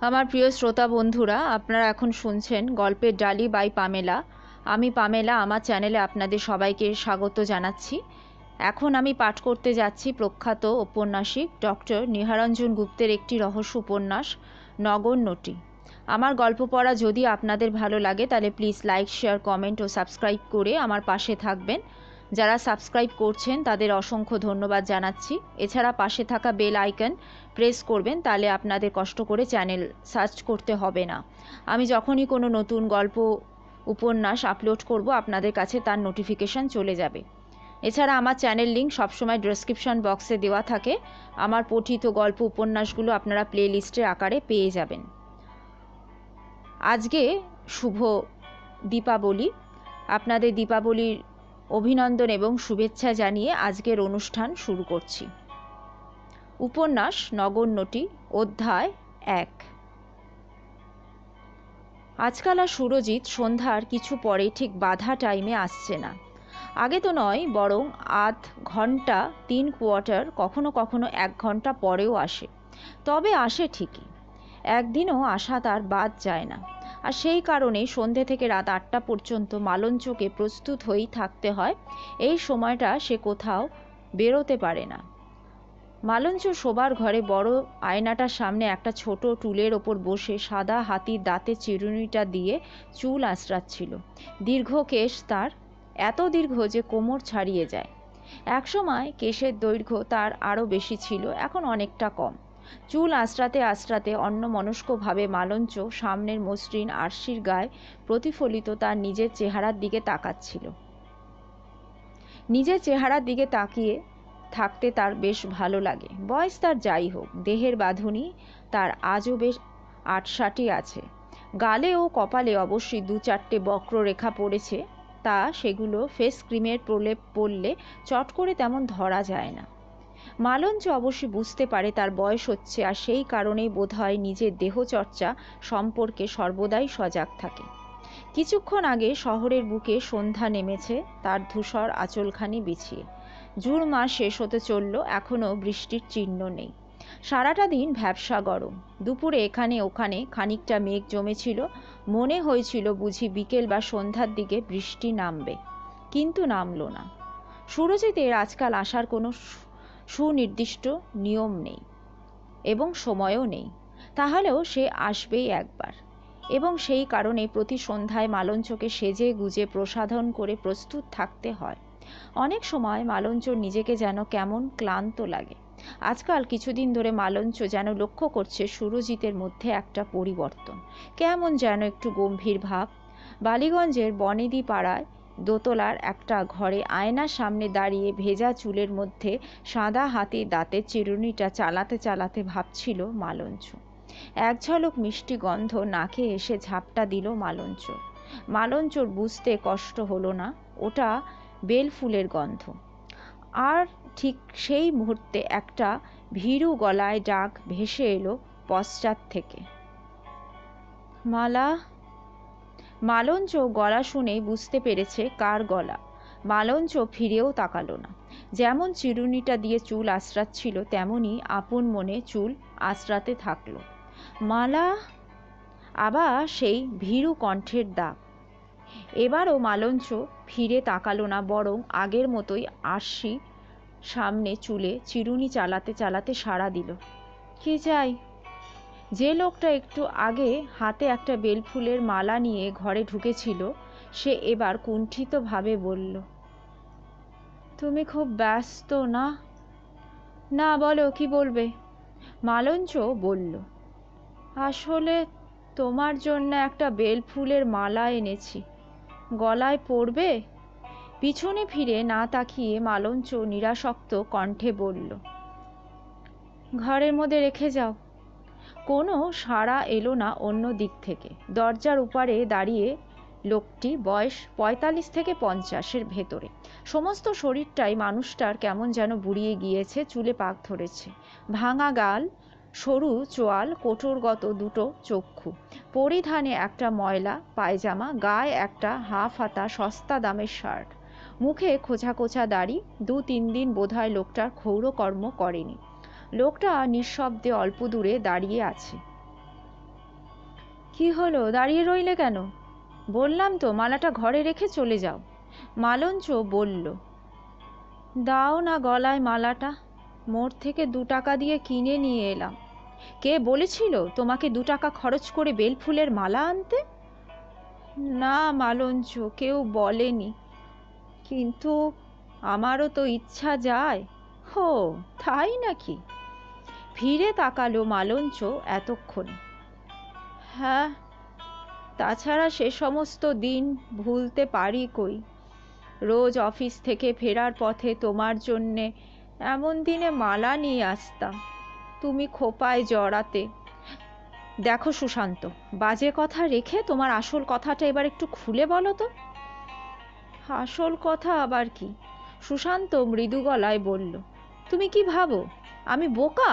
আমার প্রিয় শ্রোতা বন্ধুরা, আপনারা এখন শুনছেন গল্পের ডালি বাই পামেলা। আমি পামেলা, আমার চ্যানেলে আপনাদের সবাইকে স্বাগত জানাচ্ছি। এখন আমি পাঠ করতে যাচ্ছি প্রখ্যাত ঔপন্যাসিক ডক্টর নিহারঞ্জন গুপ্তের একটি রহস্য উপন্যাস নগণ্যটি। আমার গল্প পড়া যদি আপনাদের ভালো লাগে তাহলে প্লিজ লাইক, শেয়ার, কমেন্ট ও সাবস্ক্রাইব করে আমার পাশে থাকবেন। যারা সাবস্ক্রাইব করছেন তাদের অসংখ্য ধন্যবাদ জানাচ্ছি। এছাড়া পাশে থাকা বেল আইকন প্রেস করবেন, তাহলে আপনাদের কষ্ট করে চ্যানেল সার্চ করতে হবে না। আমি যখনই কোনো নতুন গল্প উপন্যাস আপলোড করব আপনাদের কাছে তার নোটিফিকেশান চলে যাবে। এছাড়া আমার চ্যানেল লিঙ্ক সবসময় ডেসক্রিপশন বক্সে দেওয়া থাকে। আমার পঠিত গল্প উপন্যাসগুলো আপনারা প্লে লিস্টের আকারে পেয়ে যাবেন। আজকে শুভ দীপাবলি। আপনাদের দীপাবলির অভিনন্দন এবং শুভেচ্ছা জানিয়ে আজকের অনুষ্ঠান শুরু করছি। উপন্যাস নগণ্যটি, অধ্যায় 1। আজকাল আর সুরজিৎ সন্ধ্যার কিছু পরে ঠিক বাধা টাইমে আসছে না। আগে তো নয়, বরং আধ ঘন্টা, 3/4, কখনো কখনো 1 ঘন্টা পরেও আসে। তবে আসে ঠিকই। একদিনও আসা তার বাদ যায় না। আর সেই কারণে সন্ধে থেকে রাত 8টা পর্যন্ত মালঞ্চকে প্রস্তুত হয়েই থাকতে হয়। এই সময়টা সে কোথাও বেরোতে পারে না। মালঞ্চ শোবার ঘরে বড় আয়নাটার সামনে একটা ছোট টুলের ওপর বসে সাদা হাতির দাঁতের চিরুনিটা দিয়ে চুল আঁচড়াচ্ছিল। দীর্ঘ কেশ তার, এত দীর্ঘ যে কোমর ছাড়িয়ে যায়। একসময় কেশের দৈর্ঘ্য তার আরও বেশি ছিল, এখন অনেকটা কম। চুল আঁচড়াতে আঁচড়াতে অন্যমনস্কভাবে মালঞ্চ সামনের মসৃণ আরশির গায়ে প্রতিফলিত তার নিজের চেহারার দিকে তাকাচ্ছিল। নিজের চেহারার দিকে তাকিয়ে থাকতে তার বেশ ভালো লাগে। বয়স তার যাই হোক, দেহের বাঁধুনি তার আজও বেশ আটসাটি আছে। গালে ও কপালে অবশ্যই 2-4টে বক্ররেখা পড়েছে, তা সেগুলো ফেস ক্রিমের প্রলেপ পড়লে চট করে তেমন ধরা যায় না। মালঞ্চ অবশ্যই বুঝতে পারে তার বয়স হচ্ছে, আর সেই কারণেই বোধহয় নিজের দেহচর্চা সম্পর্কে সর্বদাই সজাগ থাকে। কিছুক্ষণ আগে শহরের বুকে সন্ধ্যা নেমেছে তার ধূসর আঁচলখানি বিছিয়ে। জুন মাস শেষ হতে চলল, এখনও বৃষ্টির চিহ্ন নেই। সারাটা দিন ভ্যাপসা গরম। দুপুরে এখানে ওখানে খানিকটা মেঘ জমেছিল, মনে হয়েছিল বুঝি বিকেল বা সন্ধ্যার দিকে বৃষ্টি নামবে, কিন্তু নামল না। সুরজিতের আজকাল আসার কোনো সুনির্দিষ্ট নিয়ম নেই এবং সময়ও নেই, তাহলেও সে আসবেই একবার, এবং সেই কারণে প্রতি সন্ধ্যায় মালঞ্চকে সেজে গুজে প্রসাধন করে প্রস্তুত থাকতে হয়। অনেক সময় মালঞ্চর নিজেকে যেন কেমন ক্লান্ত লাগে। আজকাল কিছুদিন ধরে মালঞ্চ যেন লক্ষ্য করছে সুরজিতের মধ্যে একটা পরিবর্তন, কেমন যেন একটু গম্ভীর ভাব। বালিগঞ্জের বনেদি পাড়ায় দোতলার একটা ঘরে আয়নার সামনে দাঁড়িয়ে ভেজা চুলের মধ্যে সাদা হাতির দাঁতের চিরুনিটা চালাতে চালাতে ভাবছিল মালঞ্চ। এক ঝলক মিষ্টি গন্ধ নাকে এসে ঝাপটা দিল মালঞ্চ। মালঞ্চর বুঝতে কষ্ট হলো না ওটা বেলফুলের গন্ধ। আর ঠিক সেই মুহূর্তে একটা ভীরু গলায় ডাক ভেসে এলো পশ্চাৎ থেকে, মালা। মালঞ্চ গলা শুনেই বুঝতে পেরেছে কার গলা। মালঞ্চ ফিরেও তাকালো না। যেমন চিরুনিটা দিয়ে চুল আঁচড়াচ্ছিল, তেমনি আপন মনে চুল আঁচড়াতে থাকলো। মালা। আবার সেই ভীরু কণ্ঠের ডাক। এবারও মালঞ্চ ফিরে তাকালো না, বরং আগের মতোই আরশি সামনে চুলে চিরুনি চালাতে চালাতে সাড়া দিল, কে চাই? যে লোকটা একটু আগে হাতে একটা বেলফুলের মালা নিয়ে ঘরে ঢুকেছিল, সে এবার কুণ্ঠিতভাবে বলল, তুমি খুব ব্যস্ত না? না, বলো, কি বলবে? মালঞ্চ বলল, আসলে তোমার জন্য একটা বেলফুলের মালা এনেছি, গলায় পরবে? পিছনে ফিরে না তাকিয়ে মালঞ্চ নিরাসক্ত কণ্ঠে বলল, ঘরের মধ্যে রেখে যাও। কোনো সাড়া এলো না অন্য দিক থেকে। দরজার উপারে দাঁড়িয়ে লোকটি, বয়স 45 থেকে 50-এর ভেতরে। সমস্ত শরীরটাই মানুষটার কেমন যেন বুড়িয়ে গিয়েছে, চুলে পাক ধরেছে, ভাঙা গাল, সরু চোয়াল, কোটরগত দুটো চক্ষু। পরিধানে একটা ময়লা পায়জামা, গায়ে একটা হাফ হাতা সস্তা দামের শার্ট, মুখে খোঁচা খোঁচা দাড়ি। 2-3 দিন বোধহয় লোকটার ক্ষৌরকর্ম করেনি। লোকটা নিঃশব্দে অল্প দূরে দাঁড়িয়ে আছে। কি হলো, দাঁড়িয়ে রইলে কেন? বললাম তো মালাটা ঘরে রেখে চলে যাও। মালঞ্চ বলল, দাও না গলায় মালাটা, মোড় থেকে 2 টাকা দিয়ে কিনে নিয়ে এলাম। কে বলেছিল তোমাকে 2 টাকা খরচ করে বেলফুলের মালা আনতে? না মালঞ্চ, কেউ বলেনি, কিন্তু আমারও তো ইচ্ছা যায়। হো, তাই নাকি? ফিরে তাকালো মালঞ্চ এতক্ষণে। হ্যাঁ, তাছাড়া সে সমস্ত দিন ভুলতে পারি কই। রোজ অফিস থেকে ফেরার পথে তোমার জন্যে এমন দিনে মালা নিয়ে আসতাম, তুমি খোঁপায় জড়াতে। দেখো সুশান্ত, বাজে কথা রেখে তোমার আসল কথাটা এবার একটু খুলে বলো তো। আসল কথা আবার কি? সুশান্ত মৃদু গলায় বলল, তুমি কি ভাবো আমি বোকা?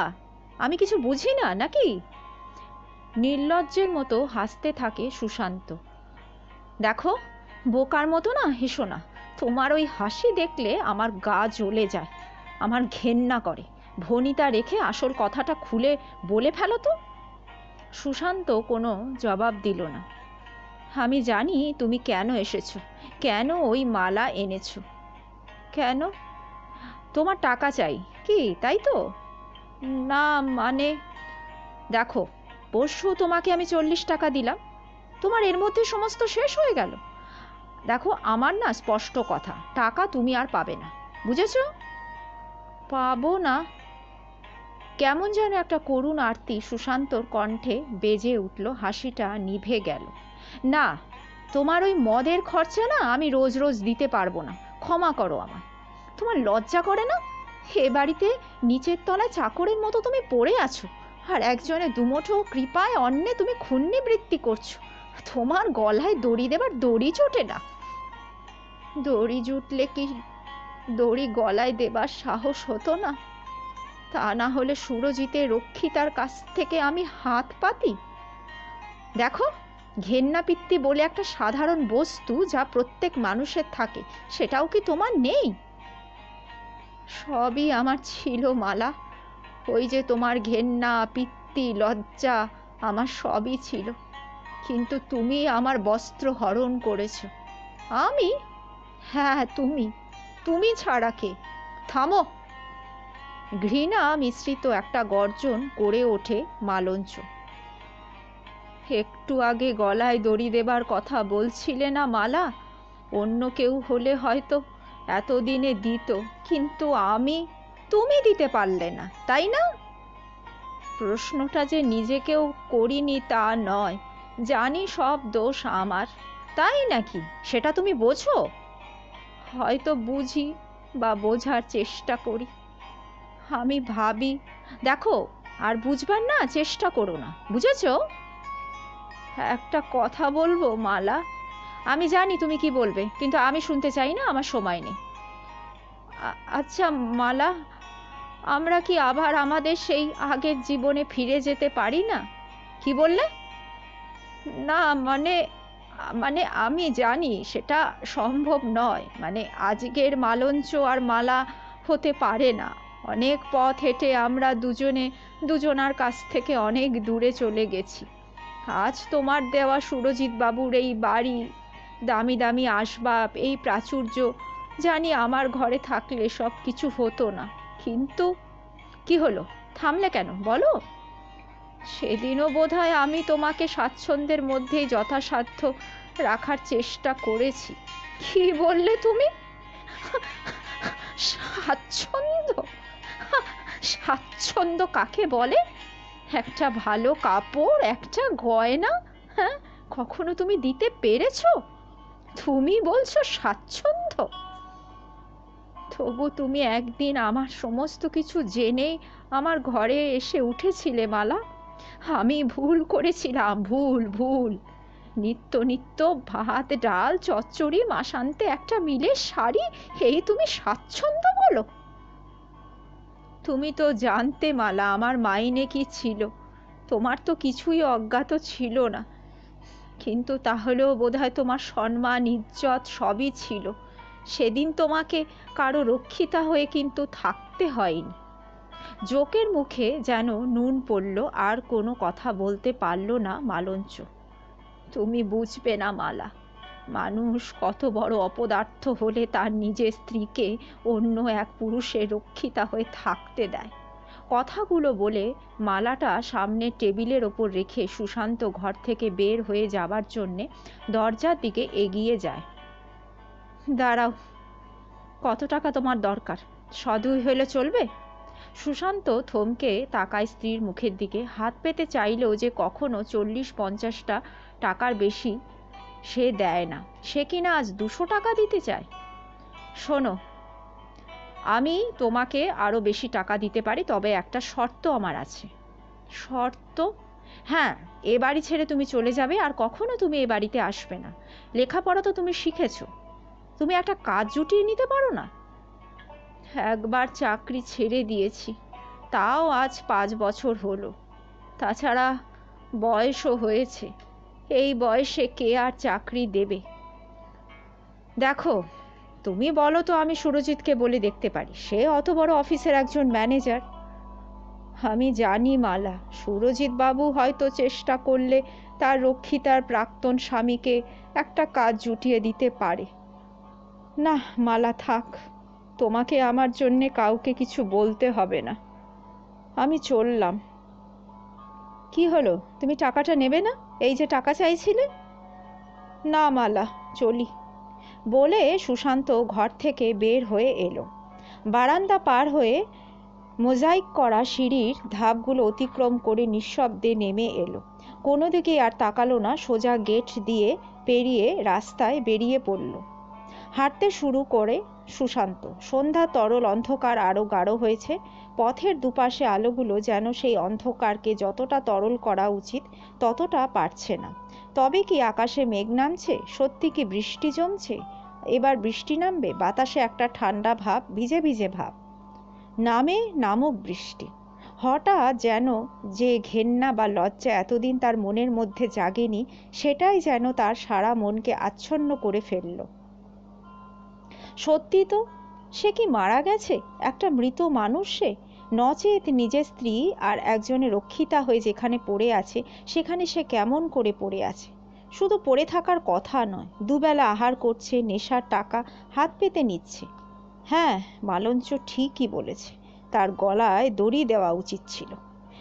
আমি কিছু বুঝি না নাকি? নির্লজ্জের মতো হাসতে থাকে সুশান্ত। দেখো, বোকার মতো না হেসো না। তোমার ওই হাসি দেখলে আমার গা জ্বলে যায়, আমার ঘেন্না করে। ভনিতা রেখে আসল কথাটা খুলে বলে ফেলো তো। সুশান্ত কোনো জবাব দিল না। আমি জানি তুমি কেন এসেছো, কেন ওই মালা এনেছো। কেন? তোমার টাকা চাই কি, তাই তো? না মানে, দেখো, পরশু তোমাকে আমি 40 টাকা দিলাম, তোমার এর মধ্যে সমস্ত শেষ হয়ে গেল। দেখো, আমার না স্পষ্ট কথা, টাকা তুমি আর পাবে না, বুঝেছো? পাবো না? কেমন যেন একটা করুণ আরতি সুশান্তর কণ্ঠে বেজে উঠল, হাসিটা নিভে গেল। না, তোমার ওই মদের খরচা না আমি রোজ রোজ দিতে পারবো না, ক্ষমা করো আমায়। তোমার লজ্জা করে না? এ বাড়িতে নিচের তলায় চাকরের মতো তুমি পড়ে আছো, আর একজনের দুমুঠো কৃপায় অন্যে তুমি ক্ষুণ্ণি বৃত্তি করছো। তোমার গলায় দড়ি দেবার দড়ি জোটে না। দড়ি জুটলে কি দড়ি গলায় দেবার সাহস হতো না? তা না হলে সুরজিতের রক্ষিতার কাছ থেকে আমি হাত পাতি? দেখো, ঘেন্নাপিত্তি বলে একটা সাধারণ বস্তু যা প্রত্যেক মানুষের থাকে, সেটাও কি তোমার নেই? সবই আমার ছিল মালা, ওই যে তোমার ঘেন্না, পিত্তি, লজ্জা, আমার সবই ছিল, কিন্তু তুমি আমার বস্ত্র হরণ করেছ। আমি? হ্যাঁ তুমি, তুমি ছাড়া কে? থামো! ঘৃণা মিশ্রিত একটা গর্জন করে ওঠে মালঞ্চ। একটু আগে গলায় দড়ি দেবার কথা বলছিলে না মালা? অন্য কেউ হলে হয়তো এতদিনে দিত, কিন্তু আমি। তুমি দিতে পারলে না, তাই না? প্রশ্নটা যে নিজেকেও করিনি তা নয়, জানি সব দোষ আমার, তাই নাকি? সেটা তুমি বোঝো? হয়তো বুঝি বা বোঝার চেষ্টা করি। আমি ভাবি, দেখো, আর বুঝবার না চেষ্টা করো না, বুঝেছো? একটা কথা বলবো মালা? আমি জানি তুমি কি বলবে, কিন্তু আমি শুনতে চাই না, আমার সময় নেই। আচ্ছা মালা, আমরা কি আবার আমাদের সেই আগের জীবনে ফিরে যেতে পারি না? কি বললে? না মানে, আমি জানি সেটা সম্ভব নয়, মানে আজকের মালঞ্চ আর মালা হতে পারে না। অনেক পথ হেঁটে আমরা দুজনে দুজনার কাছ থেকে অনেক দূরে চলে গেছি। আজ তোমার দেওয়া সুরজিৎ বাবুর এই বাড়ি, দামি দামি আসবাব, এই প্রাচুর্য, জানি আমার ঘরে থাকলে সব কিছু হতো না, কিন্তু কি হলো? থামলে কেন বলো? সেদিনও বোধহয় আমি তোমাকে স্বাচ্ছন্দ্যের মধ্যেই যথাসাধ্য রাখার চেষ্টা করেছি। কি বললে তুমি? স্বাচ্ছন্দ্য? স্বাচ্ছন্দ্য কাকে বলে? একটা ভালো কাপড়, একটা গয়না, হ্যাঁ, কখনো তুমি দিতে পেরেছো? তুমি বলছো স্বাচ্ছন্দ্য? তবু তুমি একদিন আমার সমস্ত কিছু জেনে আমার ঘরে এসে উঠেছিলে মালা। আমি ভুল করেছিলাম, ভুল ভুল। নিত্য নিত্য ভাত ডাল চচ্চড়ি, মাসান্তে একটা মিলের শাড়ি, এই তুমি স্বাচ্ছন্দ্য বলো? তুমি তো জানতে মালা আমার মাইনে কি ছিল, তোমার তো কিছুই অজ্ঞাত ছিল না, কিন্তু তাহলেও বোধহয় তোমার সম্মান ইজ্জত সবই ছিল। সেদিন তোমাকে কারো রক্ষিতা হয়ে কিন্তু থাকতে হয়নি। জোকের মুখে যেন নুন পড়ল, আর কোনো কথা বলতে পারল না মালঞ্চ। তুমি বুঝবে না মালা, মানুষ কত বড় অপদার্থ হলে তার নিজের স্ত্রীকে অন্য এক পুরুষের রক্ষিতা হয়ে থাকতে দেয়। কথাগুলো বলে মালাটা সামনের টেবিলের ওপর রেখে সুশান্ত ঘর থেকে বের হয়ে যাবার জন্যে দরজার দিকে এগিয়ে যায়। দাঁড়াও, কত টাকা তোমার দরকার? 100 হলে চলবে? সুশান্ত থমকে তাকায় স্ত্রীর মুখের দিকে। হাত পেতে চাইলেও যে কখনো 40-50 টাকার বেশি সে দেয় না। সে কিনা আজ 200 টাকা দিতে চায়। শোনো, আমি তোমাকে আরও বেশি টাকা দিতে পারি, তবে একটা শর্ত আমার আছে। শর্ত? হ্যাঁ, এ বাড়ি ছেড়ে তুমি চলে যাবে, আর কখনো তুমি এ বাড়িতে আসবে না। লেখাপড়া তো তুমি শিখেছো, তুমি একটা কাজ জুটিয়ে নিতে পারো না? একবার চাকরি ছেড়ে দিয়েছি, তাও আজ 5 বছর হলো। তাছাড়া বয়সও হয়েছে, এই বয়সে কে আর চাকরি দেবে? দেখো, তুমি বলো তো আমি সুরজিৎকে বলে দেখতে পারি, সে অত বড় অফিসের একজন ম্যানেজার। আমি জানি মালা, সুরজিৎ বাবু হয়তো চেষ্টা করলে তার রক্ষিতার প্রাক্তন স্বামীকে একটা কাজ জুটিয়ে দিতে পারে। না মালা, থাক, তোমাকে আমার জন্যে কাউকে কিছু বলতে হবে না, আমি চললাম। কি হলো, তুমি টাকাটা নেবে না? এই যে টাকা চাইছিলে। না মালা, চলি বলে সুশান্ত ঘর থেকে বের হয়ে এলো। বারান্দা পার হয়ে মোজাইক করা সিঁড়ির ধাপগুলো অতিক্রম করে নিঃশব্দে নেমে এলো। কোনো দিকে আর তাকালো না, সোজা গেট দিয়ে পেরিয়ে রাস্তায় বেরিয়ে পড়ল। হাঁটতে শুরু করে সুশান্ত। সন্ধ্যা তরল অন্ধকার আরও গাঢ় হয়েছে। পথের দুপাশে আলোগুলো যেন সেই অন্ধকারকে যতটা তরল করা উচিত ততটা পারছে না। তবে কি আকাশে মেঘ নামছে? সত্যি কি বৃষ্টি জমছে? এবার বৃষ্টি নামবে। বাতাসে একটা ঠান্ডা ভাব, ভিজে ভিজে ভাব। নামুক বৃষ্টি। হঠাৎ যেন যে ঘেন্না বা লজ্জা এতদিন তার মনের মধ্যে জাগেনি, সেটাই যেন তার সারা মনকে আচ্ছন্ন করে ফেলল। সত্যি তো, সে কি মারা গেছে? একটা মৃত মানুষ সে। নচেত নিজের স্ত্রী আর একজনের রক্ষিতা হয়ে যেখানে পড়ে আছে, সেখানে সে কেমন করে পড়ে আছে? শুধু পড়ে থাকার কথা নয়, দুবেলা আহার করছে, নেশার টাকা হাত পেতে নিচ্ছে। হ্যাঁ, মালঞ্চ ঠিকই বলেছে, তার গলায় দড়ি দেওয়া উচিত ছিল।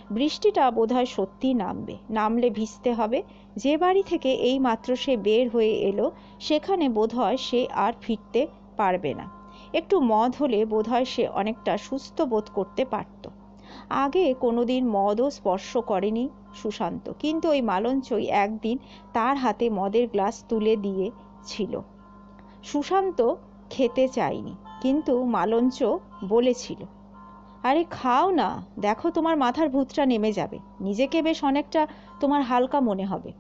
বৃষ্টিটা বোধহয় সত্যি নামবে, নামলে ভিজতে হবে। যে বাড়ি থেকে এই মাত্র সে বের হয়ে এলো, সেখানে বোধহয় সে আর ফিরতে পারবে না। একটু মদ হলে বোধহয় সে অনেকটা সুস্থ বোধ করতে পারত। আগে কোনোদিন মদও স্পর্শ করেনি সুশান্ত, কিন্তু ওই মালঞ্চই একদিন তার হাতে মদের গ্লাস তুলে দিয়েছিল। সুশান্ত খেতে চায়নি, কিন্তু মালঞ্চ বলেছিল, আরে খাও না, দেখো তোমার মাথার ভূতটা নেমে যাবে, নিজেকে বেশ অনেকটা তোমার হালকা মনে হবে।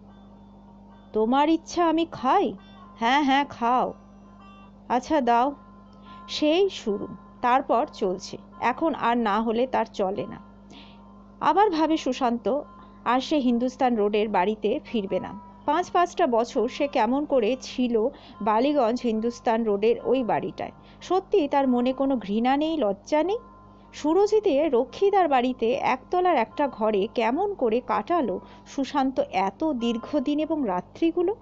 তোমার ইচ্ছা আমি খাই? হ্যাঁ হ্যাঁ, খাও। আচ্ছা দাও। সেই শুরু, তারপর চলছে। এখন আর না হলে তার চলে না। আবার ভাবে সুশান্ত, আর সে হিন্দুস্তান রোডের বাড়িতে ফিরবে না। 5-5টা বছর সে কেমন করে ছিল বালিগঞ্জ হিন্দুস্তান রোডের ওই বাড়িটায়। সত্যি তার মনে কোনো ঘৃণা নেই, লজ্জা নেই? সুরজিতের রক্ষিতার বাড়িতে একতলার একটা ঘরে কেমন করে কাটালো সুশান্ত এত দীর্ঘদিন এবং রাত্রিগুলো?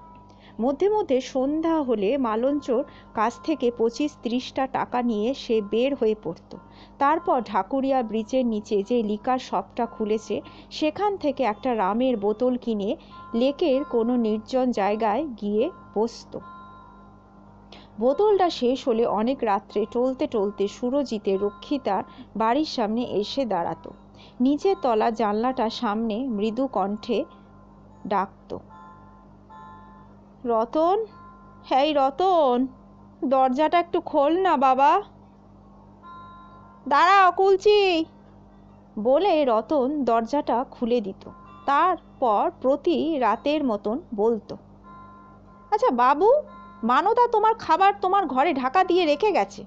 মধ্যে মধ্যে সন্ধ্যা হলে মালঞ্চর কাছ থেকে 25-30টা টাকা নিয়ে সে বের হয়ে পড়ত। তারপর ঢাকুরিয়া ব্রিজের নিচে যে লিকার শপটা খুলেছে, সেখান থেকে একটা রামের বোতল কিনে লেকের কোনো নির্জন জায়গায় গিয়ে বসত। বোতলটা শেষ হলে অনেক রাত্রে টলতে টলতে সুরজিতের রক্ষিতার বাড়ির সামনে এসে দাঁড়াতো। নিচের তলা জানলাটার সামনে মৃদু কণ্ঠে ডাকত, রতন, হ্যাঁ রতন, দরজাটা একটু খোল না বাবা। দাঁড়াও, খুলছি বলে রতন দরজাটা খুলে দিত। তারপর প্রতি রাতের মতন বলতো, আচ্ছা বাবু, মানদা তোমার খাবার তোমার ঘরে ঢাকা দিয়ে রেখে গেছে,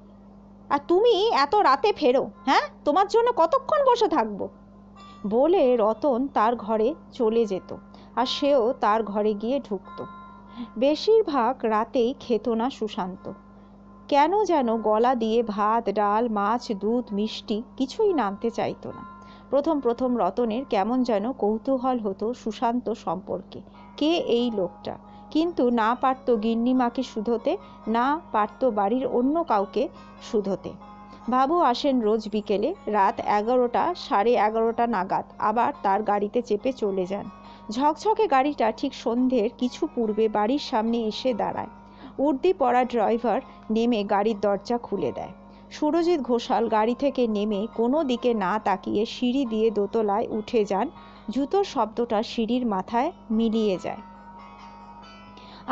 আর তুমি এত রাতে ফেরো? হ্যাঁ, তোমার জন্য কতক্ষণ বসে থাকবো? বলে রতন তার ঘরে চলে যেত, আর সেও তার ঘরে গিয়ে ঢুকতো। বেশিরভাগ রাতেই খেত না সুশান্ত। কেন যেন গলা দিয়ে ভাত, ডাল, মাছ, দুধ, মিষ্টি কিছুই নামতে চাইতো না। প্রথম প্রথম রতনের কেমন যেন কৌতূহল হতো সুশান্ত সম্পর্কে, কে এই লোকটা, কিন্তু না পারত গিন্নিমাকে শুধোতে, না পারত বাড়ির অন্য কাউকে শুধোতে। বাবু আসেন রোজ বিকেলে, রাত 11টা 11:30 নাগাদ আবার তার গাড়িতে চেপে চলে যান। ঝকঝকে গাড়িটা ঠিক সন্ধ্যের কিছু পূর্বে বাড়ির সামনে এসে দাঁড়ায়। উর্দি পরা ড্রাইভার নেমে গাড়ির দরজা খুলে দেয়। সুরজিৎ ঘোষাল গাড়ি থেকে নেমে কোনো দিকে না তাকিয়ে সিঁড়ি দিয়ে দোতলায় উঠে যান। জুতোর শব্দটা সিঁড়ির মাথায় মিলিয়ে যায়।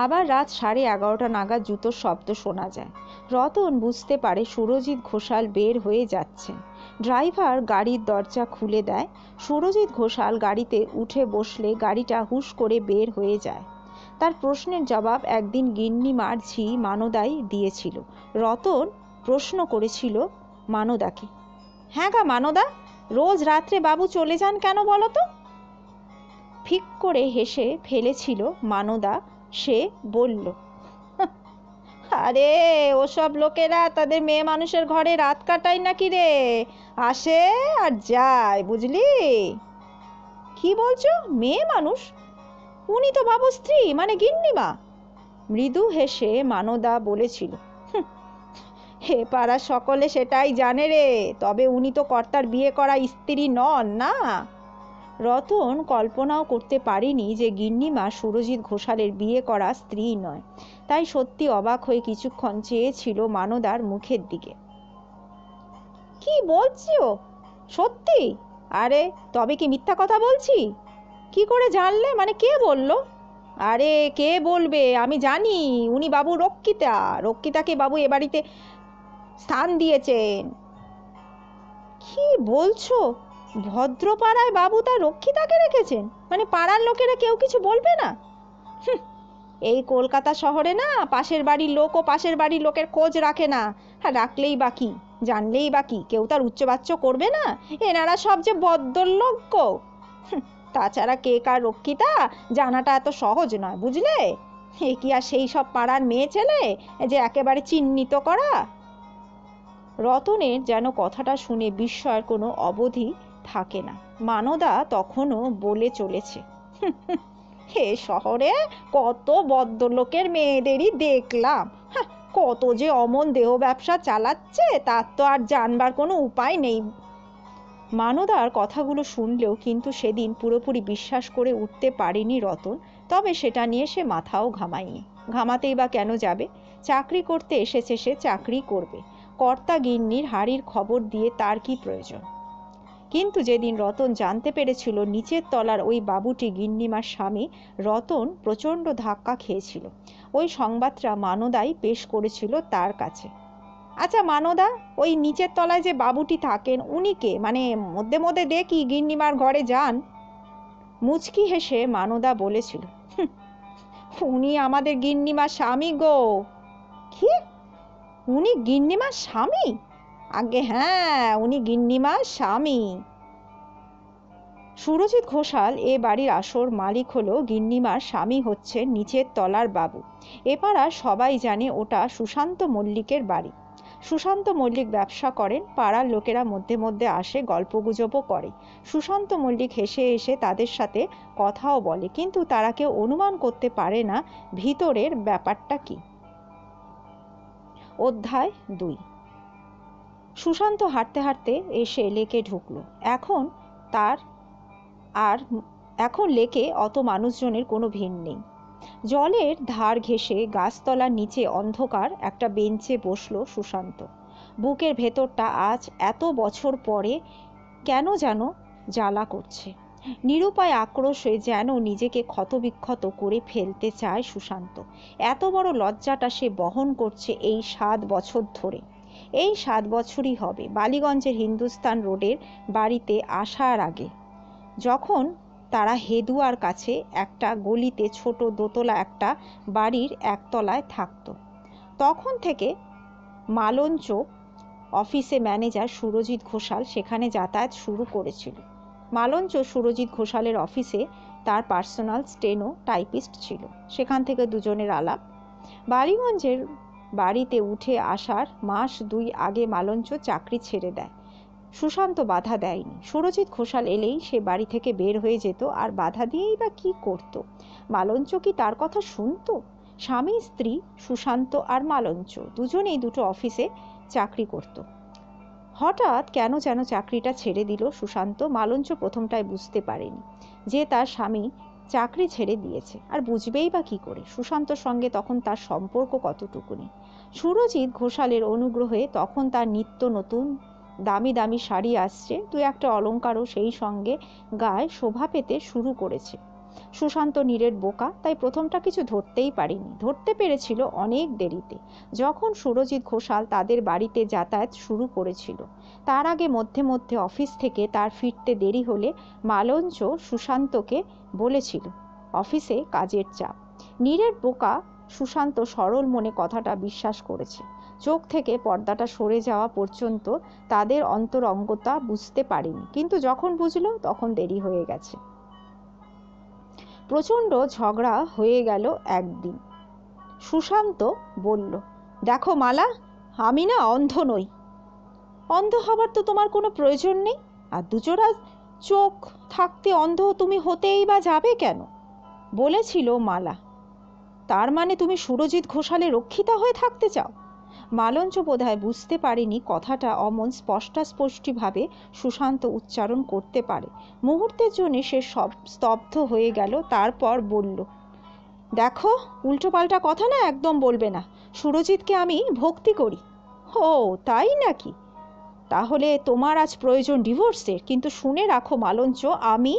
আবার রাত 11:30 নাগাদ জুতোর শব্দ শোনা যায়। রতন বুঝতে পারে সুরজিৎ ঘোষাল বের হয়ে যাচ্ছেন। ড্রাইভার গাড়ির দরজা খুলে দেয়। সুরজিৎ ঘোষাল গাড়িতে উঠে বসলে গাড়িটা হুশ করে বের হয়ে যায়। তার প্রশ্নের জবাব একদিন গিন্নিমার ঝি মানদাই দিয়েছিল। রতন প্রশ্ন করেছিল মানদাকে, হ্যাঁ গা মানদা, রোজ রাত্রে বাবু চলে যান কেন বলো তো? ফিক করে হেসে ফেলেছিল মানদা। সে বলল, আরে ওসব লোকেরা তাদের মেয়ে মানুষের ঘরে রাত কাটায় নাকি রে, আসে আর যায়, বুঝলি? কি বলছো? মেয়ে মানুষ? উনি তো বাবু স্ত্রী, মানে গিন্নিমা। মৃদু হেসে মানদা বলেছিল, হে পাড়া সকলে সেটাই জানে রে, তবে উনি তো কর্তার বিয়ে করা স্ত্রী নন না। রতন কল্পনাও করতে পারেনি যে গিন্নিমা সুরজিৎ ঘোষালের বিয়ে করা স্ত্রী নয়। তাই সত্যি অবাক হয়ে কিছুক্ষণ চেয়েছিল মানদার মুখের দিকে। কি বলছো? সত্যি? আরে তবে কি মিথ্যা কথা বলছি? কি করে জানলে, মানে কে বলল? আরে কে বলবে, আমি জানি, উনি বাবু রক্ষিতা। রক্ষিতাকে বাবু এ বাড়িতে স্থান দিয়েছেন। কি বলছো? ভদ্রপাড়ায় বাবু তার রক্ষিতাকে রেখেছেন, মানে পাড়ার লোকেরা কেউ কিছু বলবে না? এই কলকাতা শহরে না পাশের বাড়ির লোক ও পাশের বাড়ির লোকের খোঁজ রাখে না। রাখলেই বা কি, জানলেই বা কি, কেউ তার উচ্চবাচ্য করবে না? এনারা সব যে ভদ্রলোক গো। তাছাড়া কে কার রক্ষিতা জানাটা এত সহজ নয়, বুঝলে? এ কি আর সেই সব পাড়ার মেয়ে ছেলে যে একেবারে চিহ্নিত করা? রতনের যেন কথাটা শুনে বিস্ময়ের কোনো অবধি থাকে না। মানদা তখনও বলে চলেছে, এ শহরে কত ভদ্রলোকের মেয়েদেরই দেখলাম, কত যে অমন দেহ ব্যবসা চালাচ্ছে তার তো আর জানবার কোনো উপায় নেই। মানদার কথাগুলো শুনলেও কিন্তু সেদিন পুরোপুরি বিশ্বাস করে উঠতে পারেনি রতন। তবে সেটা নিয়ে সে মাথাও ঘামায়নি। ঘামাতেই বা কেন যাবে? চাকরি করতে এসেছে, সে চাকরি করবে। কর্তা গিন্নির হাড়ির খবর দিয়ে তার কি প্রয়োজন? কিন্তু যেদিন রতন জানতে পেরেছিল নিচের তলার ওই বাবুটি গিন্নিমার স্বামী, রতন প্রচণ্ড ধাক্কা খেয়েছিল। ওই সংবাদটা মানদাই পেশ করেছিল তার কাছে। আচ্ছা মানদা, ওই নিচের তলায় যে বাবুটি থাকেন উনি কে? মানে মধ্যে মধ্যে দেখি গিন্নিমার ঘরে যান। মুচকি হেসে মানদা বলেছিল, উনি আমাদের গিন্নিমার স্বামী গো। কি? উনি গিন্নিমার স্বামী? আগে হ্যাঁ, উনি গিন্নিমার স্বামী। সুরজিৎ ঘোষাল এ বাড়ির আসল মালিক হলো গিন্নিমার স্বামী হচ্ছে নিচের তলার বাবু। এ পাড়ার সবাই জানে ওটা সুশান্ত মল্লিকের বাড়ি। সুশান্ত মল্লিক ব্যবসা করেন, পাড়ার লোকেরা মধ্যে মধ্যে আসে, গল্পগুজবও করে। সুশান্ত মল্লিক হেসে হেসে তাদের সাথে কথাও বলে, কিন্তু তারা কেউ অনুমান করতে পারে না ভিতরের ব্যাপারটা কি। অধ্যায় 2। সুশান্ত হাঁটতে হাঁটতে এসে লেকে ঢুকলো। এখন লেকে অত মানুষজনের কোনো ভিড় নেই। জলের ধার ঘেঁষে গাছতলার নিচে অন্ধকার একটা বেঞ্চে বসলো সুশান্ত। বুকের ভেতরটা আজ এত বছর পরে কেন যেন জ্বালা করছে। নিরুপায় আক্রোশে যেন নিজেকে ক্ষতবিক্ষত করে ফেলতে চায় সুশান্ত। এত বড় লজ্জাটা সে বহন করছে এই 7 বছর ধরে। এই 7 বছরই হবে বালিগঞ্জের হিন্দুস্তান রোডের বাড়িতে আসার আগে, যখন তারা হেদুয়ার কাছে একটা গলিতে ছোট দোতলা একটা বাড়ির একতলায় থাকতো। তখন থেকে মালঞ্চ অফিসে ম্যানেজার সুরজিৎ ঘোষাল সেখানে যাতায়াত শুরু করেছিল। মালঞ্চ সুরজিৎ ঘোষালের অফিসে তার পার্সোনাল স্টেনো টাইপিস্ট ছিল। সেখান থেকে দুজনের আলাপ। বালিগঞ্জের বাড়িতে উঠে আসার মাস 2 আগে মালঞ্চ চাকরি ছেড়ে দেয়। সুশান্ত বাধা দেয়নি। সুরজিৎ ঘোষাল এলেই সে বাড়ি থেকে বের হয়ে যেত, আর বাধা দিয়েই বা কি করত? মালঞ্চ কি তার কথা শুনতো? স্বামী স্ত্রী সুশান্ত আর মালঞ্চ দুজনেই দুটো অফিসে চাকরি করত। হঠাৎ কেন যেন চাকরিটা ছেড়ে দিল সুশান্ত। মালঞ্চ প্রথমটায় বুঝতে পারেনি যে তার স্বামী চাকরি ছেড়ে দিয়েছে, আর বুঝবেই বা কি করে? সুশান্তর সঙ্গে তখন তার সম্পর্ক কতটুকুনি। সুরজিৎ ঘোষালের অনুগ্রহে তখন তার নিত্য নতুন দামি দামি শাড়ি আসছে, দু একটা অলংকারও সেই সঙ্গে গায়ে শোভা পেতে শুরু করেছে। সুশান্ত নীরের বোকা, তাই প্রথমটা কিছু ধরতেই পারেনি। ধরতে পেরেছিল অনেক দেরিতে, যখন সুরজিৎ ঘোষাল তাদের বাড়িতে যাতায়াত শুরু করেছিল। তার আগে মধ্যে মধ্যে অফিস থেকে তার ফিরতে দেরি হলে মালঞ্চ সুশান্তকে বলেছিল অফিসে কাজের চাপ। নীরের বোকা সুশান্ত সরল মনে কথাটা বিশ্বাস করেছে। চোখ থেকে পর্দাটা সরে যাওয়া পর্যন্ত তাদের অন্তরঙ্গতা বুঝতে পারেনি, কিন্তু যখন বুঝলো তখন দেরি হয়ে গেছে। প্রচণ্ড ঝগড়া হয়ে গেল একদিন। সুশান্ত বলল, দেখো মালা, আমি না অন্ধ নই। অন্ধ হবার তো তোমার কোনো প্রয়োজন নেই, আর দুজোড়া চোখ থাকতে অন্ধ তুমি হতেই বা যাবে কেন? বলেছিল মালা। তার মানে তুমি সুরজিৎ ঘোষালে রক্ষিতা হয়ে থাকতে চাও? মালঞ্চ বোধহয় বুঝতে পারেনি কথাটা অমন স্পষ্টাস্পষ্টিভাবে সুশান্ত উচ্চারণ করতে পারে। মুহূর্তের জন্য সে সব স্তব্ধ হয়ে গেল, তারপর বলল, দেখো, উল্টোপাল্টা কথা না একদম বলবে না। সুরজিৎকে আমি ভক্তি করি। ও তাই নাকি? তাহলে তোমার আজ প্রয়োজন ডিভোর্সের, কিন্তু শুনে রাখো মালঞ্চ, আমি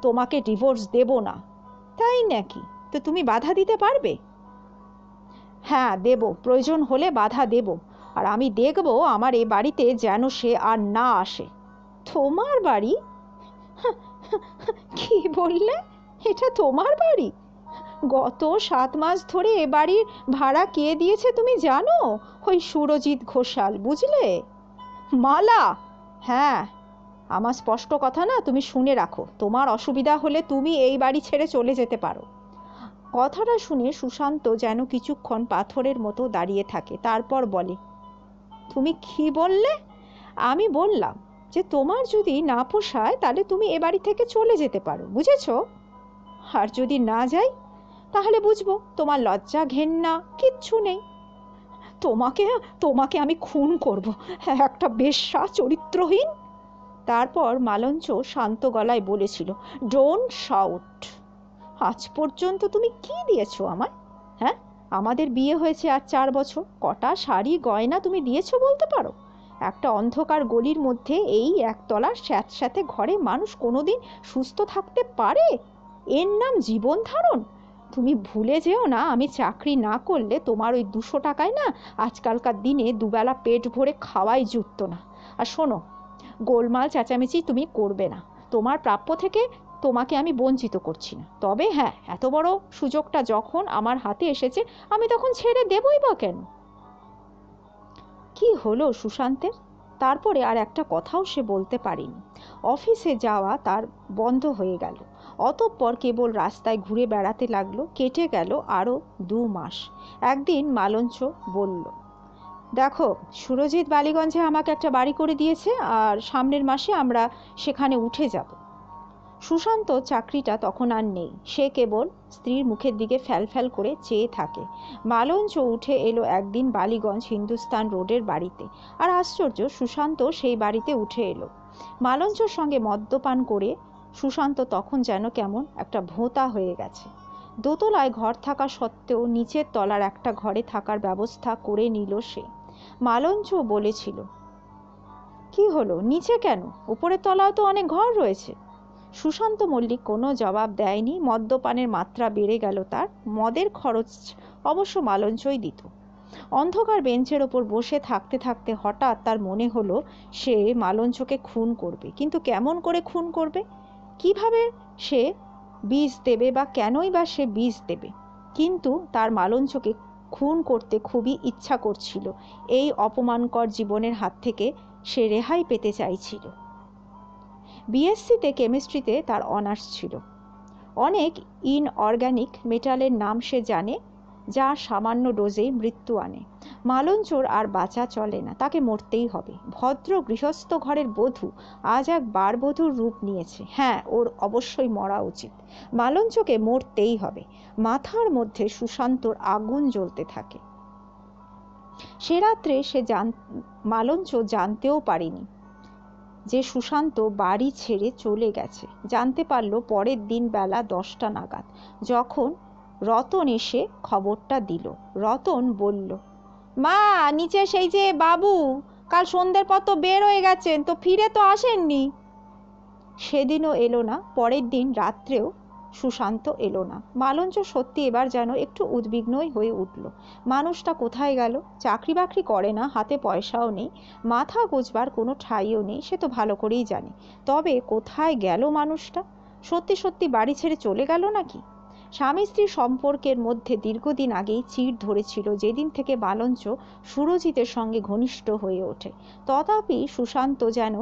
তোমাকে ডিভোর্স দেব না। তাই নাকি? তো তুমি বাধা দিতে পারবে? হ্যাঁ দেব, প্রয়োজন হলে বাধা দেব, আর আমি দেখব আমার এ বাড়িতে যেন সে আর না আসে। তোমার বাড়ি? কি বললে? এটা তোমার বাড়ি? গত 7 মাস ধরে এ বাড়ির ভাড়া কে দিয়েছে তুমি জানো? ওই সুরজিৎ ঘোষাল, বুঝলে? মালা, হ্যাঁ, আমার স্পষ্ট কথা না, তুমি শুনে রাখো। তোমার অসুবিধা হলে তুমি এই বাড়ি ছেড়ে চলে যেতে পারো। কথাটা শুনে সুশান্ত যেন কিছুক্ষণ পাথরের মতো দাঁড়িয়ে থাকে, তারপর বলে, তুমি কি বললে? আমি বললাম যে তোমার যদি না পোষায় তাহলে তুমি এ বাড়ি থেকে চলে যেতে পারো, বুঝেছো? আর যদি না যাই তাহলে বুঝবো তোমার লজ্জা ঘেন্না কিচ্ছু নেই। তোমাকে তোমাকে আমি খুন করব, একটা বেশ্যা, চরিত্রহীন। তারপর মালঞ্চ শান্ত গলায় বলেছিল, ডোন্ট শাউট। আজ পর্যন্ত তুমি কি দিয়েছো আমায়? হ্যাঁ, আমাদের বিয়ে হয়েছে আর 4 বছর, কটা শাড়ি গয়না তুমি দিয়েছো বলতে পারো? একটা অন্ধকার গলির মধ্যে এই একতলার স্যাঁতস্যাঁতে ঘরে মানুষ কোনোদিন সুস্থ থাকতে পারে? এর নাম জীবন ধারণ? তুমি ভুলে যেও না, আমি চাকরি না করলে তোমার ওই 200 টাকায় না আজকালকার দিনে দুবেলা পেট ভরে খাওয়াই জুটতো না। আর শোনো, গোলমাল চেঁচামেচি তুমি করবে না। তোমার প্রাপ্য থেকে তোমাকে আমি বঞ্চিত করছি না, তবে হ্যাঁ, এত বড় সুযোগটা যখন আমার হাতে এসেছে আমি তখন ছেড়ে দেবই বা কেন? কি হলো সুশান্তের? তারপরে আর একটা কথাও সে বলতে পারেনি। অফিসে যাওয়া তার বন্ধ হয়ে গেল। অতঃপর কেবল রাস্তায় ঘুরে বেড়াতে লাগলো। কেটে গেল আরও 2 মাস। একদিন মালঞ্চ বলল, দেখো, সুরজিৎ বালিগঞ্জে আমাকে একটা বাড়ি করে দিয়েছে, আর সামনের মাসে আমরা সেখানে উঠে যাব। সুশান্ত চাকরিটা তখন আর নেই, সে কেবল স্ত্রীর মুখের দিকে ফ্যাল করে চেয়ে থাকে। মালঞ্চ উঠে এলো একদিন বালিগঞ্জ হিন্দুস্তান রোডের বাড়িতে, আর আশ্চর্য, সুশান্ত সেই বাড়িতে উঠে এলো। মালঞ্চর সঙ্গে মদ্যপান করে সুশান্ত তখন যেন কেমন একটা ভোঁতা হয়ে গেছে। দোতলায় ঘর থাকা সত্ত্বেও নিচের তলার একটা ঘরে থাকার ব্যবস্থা করে নিল সে। মালঞ্চ বলেছিল, কি হলো, নিচে কেন? উপরের তলাও তো অনেক ঘর রয়েছে। সুশান্ত মল্লিক কোনো জবাব দেয়নি। মদ্যপানের মাত্রা বেড়ে গেল তার। মদের খরচ অবশ্য মালঞ্চই দিত। অন্ধকার বেঞ্চের ওপর বসে থাকতে থাকতে হঠাৎ তার মনে হলো সে মালঞ্চকে খুন করবে, কিন্তু কেমন করে খুন করবে? কিভাবে সে বিষ দেবে, বা কেনই বা সে বিষ দেবে? কিন্তু তার মালঞ্চকে খুন করতে খুবই ইচ্ছা করছিল। এই অপমানকর জীবনের হাত থেকে সে রেহাই পেতে চাইছিল। বিএসসিতে কেমিস্ট্রিতে তার অনার্স ছিল। অনেক ইনঅর্গানিক মেটালের নাম সে জানে, যা সামান্য ডোজেই মৃত্যু আনে। মালঞ্চর আর বাঁচা চলে না, তাকে মরতেই হবে। ভদ্র গৃহস্থ ঘরের বধূ আজ এক বারবধূর রূপ নিয়েছে। হ্যাঁ, ওর অবশ্যই মরা উচিত। মালঞ্চকে মরতেই হবে। মাথার মধ্যে সুশান্তর আগুন জ্বলতে থাকে। সে রাত্রে মালঞ্চ জানতেও পারেনি যে সুশান্ত বাড়ি ছেড়ে চলে গেছে। জানতে পারল পরের দিন বেলা 10টা নাগাদ, যখন রতন এসে খবরটা দিল। রতন বলল, মা, নিচে সেই যে বাবু কাল সন্ধ্যের পর তো বের হয়ে গেছেন, তো ফিরে তো আসেননি। সেদিনও এলো না, পরের দিন রাত্রেও সুশান্ত এলো না। মালঞ্চ সত্যি এবার যেন একটু উদ্বিগ্নই হয়ে উঠল। মানুষটা কোথায় গেল? চাকরি বাকরি করে না, হাতে পয়সাও নেই, মাথা গোজবার কোনো ঠাঁইও নেই, সে তো ভালো করেই জানে। তবে কোথায় গেল মানুষটা? সত্যি সত্যি বাড়ি ছেড়ে চলে গেল নাকি? স্বামী স্ত্রীর সম্পর্কের মধ্যে দীর্ঘদিন আগেই চিড় ধরেছিল, যেদিন থেকে মালঞ্চ সুরজিতের সঙ্গে ঘনিষ্ঠ হয়ে ওঠে। তথাপি সুশান্ত যেন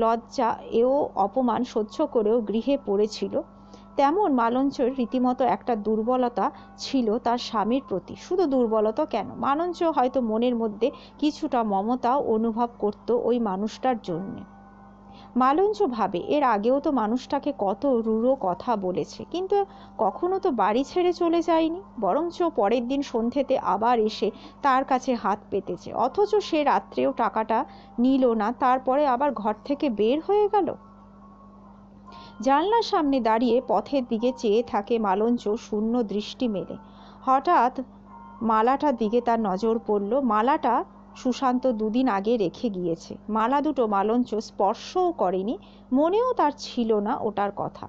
লজ্জা ও অপমান সহ্য করেও গৃহে পড়েছিল। তেমন মালঞ্চের রীতিমতো একটা দুর্বলতা ছিল তার স্বামীর প্রতি। শুধু দুর্বলতা কেন, মালঞ্চ হয়তো মনের মধ্যে কিছুটা মমতাও অনুভব করত ওই মানুষটার জন্যে। মালঞ্চ ভাবে, এর আগেও তো মানুষটাকে কত রূঢ় কথা বলেছে, কিন্তু কখনো তো বাড়ি ছেড়ে চলে যায়নি, বরঞ্চ পরের দিন সন্ধ্যেতে আবার এসে তার কাছে হাত পেতেছে, অথচ সে রাত্রেও টাকাটা নিল না, তারপরে আবার ঘর থেকে বের হয়ে গেল। জানলার সামনে দাঁড়িয়ে পথের দিকে চেয়ে থাকে মালঞ্চ শূন্য দৃষ্টি মেলে। হঠাৎ মালাটার দিকে তার নজর পড়ল। মালাটা সুশান্ত দুদিন আগে রেখে গিয়েছে। মালা দুটো মালঞ্চ স্পর্শও করেনি, মনেও তার ছিল না ওটার কথা।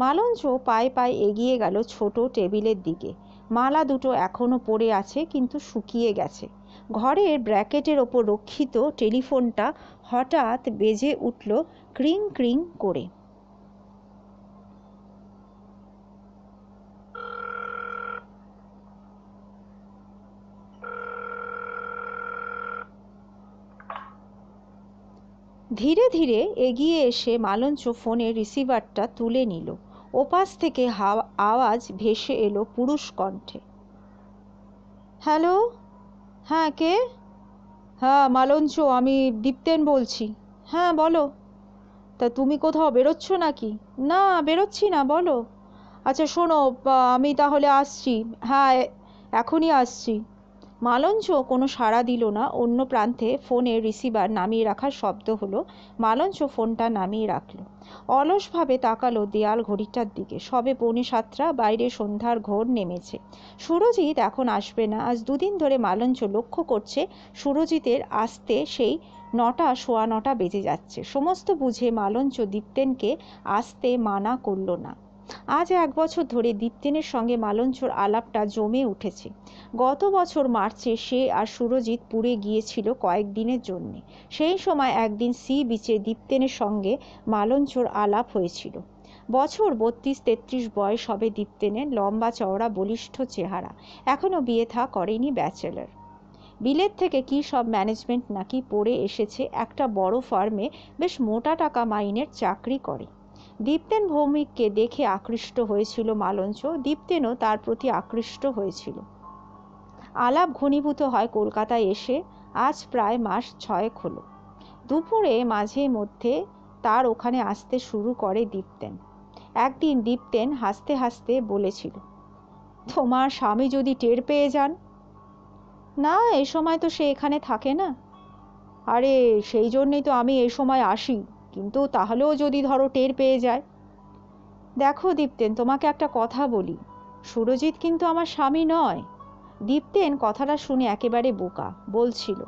মালঞ্চ পায়ে পায়ে এগিয়ে গেল ছোট টেবিলের দিকে। মালা দুটো এখনো পড়ে আছে, কিন্তু শুকিয়ে গেছে। ঘরের ব্র্যাকেটের ওপর রক্ষিত টেলিফোনটা হঠাৎ বেজে উঠল ক্রিং ক্রিং করে। ধীরে ধীরে এগিয়ে এসে মালঞ্চ ফোনের রিসিভারটা তুলে নিল। ওপাশ থেকে আওয়াজ ভেসে এলো পুরুষ কণ্ঠে, হ্যালো, হ্যাঁ কে? হ্যাঁ মালঞ্চ, আমি দীপ্তেন বলছি। হ্যাঁ বলো। তা তুমি কোথাও বেরোচ্ছ নাকি? না, বেরোচ্ছি না, বলো। আচ্ছা শোনো, আমি তাহলে আসছি। হ্যাঁ, এখনই আসছি। মালঞ্চ কোনো সাড়া দিল না। অন্য প্রান্তে ফোনের রিসিভার নামিয়ে রাখার শব্দ হলো। মালঞ্চ ফোনটা নামিয়ে রাখল। অলসভাবে তাকালো দেয়াল ঘড়িটার দিকে। সবে 6:45, বাইরে সন্ধ্যার ঘোর নেমেছে। সুরজিৎ এখন আসবে না। আজ দুদিন ধরে মালঞ্চ লক্ষ্য করছে সুরজিতের আসতে সেই 9টা, সোয়া 9টা বেজে যাচ্ছে। সমস্ত বুঝে মালঞ্চ দীপ্তেনকে আসতে মানা করল না। আজ 1 বছর ধরে দীপ্তেনের সঙ্গে মালঞ্চর আলাপটা জমে উঠেছে। গত বছর মার্চে সে আর সুরজিৎ পুরে গিয়েছিল কয়েকদিনের জন্যে। সেই সময় একদিন সি বিচে দীপ্তেনের সঙ্গে মালঞ্চর আলাপ হয়েছিল। বছর 32-33 বয়স হবে দীপ্তেনের। লম্বা চওড়া বলিষ্ঠ চেহারা। এখনো বিয়ে থা করেনি, ব্যাচেলর। বিলেত থেকে কি সব ম্যানেজমেন্ট নাকি পড়ে এসেছে। একটা বড় ফার্মে বেশ মোটা টাকা মাইনের চাকরি করে। দীপ্তেন ভৌমিককে দেখে আকৃষ্ট হয়েছিল মালঞ্চ। দীপ্তেনও তার প্রতি আকৃষ্ট হয়েছিল। আলাপ ঘনীভূত হয় কলকাতায় এসে। আজ প্রায় মাস 6 হলো। দুপুরে মাঝে মধ্যে তার ওখানে আসতে শুরু করে দীপ্তেন। একদিন দীপ্তেন হাসতে হাসতে বলেছিল, তোমার স্বামী যদি টের পেয়ে যান? না, এই সময় তো সে এখানে থাকে না। আরে সেই জন্যই তো আমি এই সময় আসি, কিন্তু তাহলেও যদি ধরো টের পেয়ে যায়। দেখো দীপ্তেন, তোমাকে একটা কথা বলি, সুরজিৎ কিন্তু আমার স্বামী নয়। দীপ্তেন কথাটা শুনে একেবারে বোকা। বলছিল,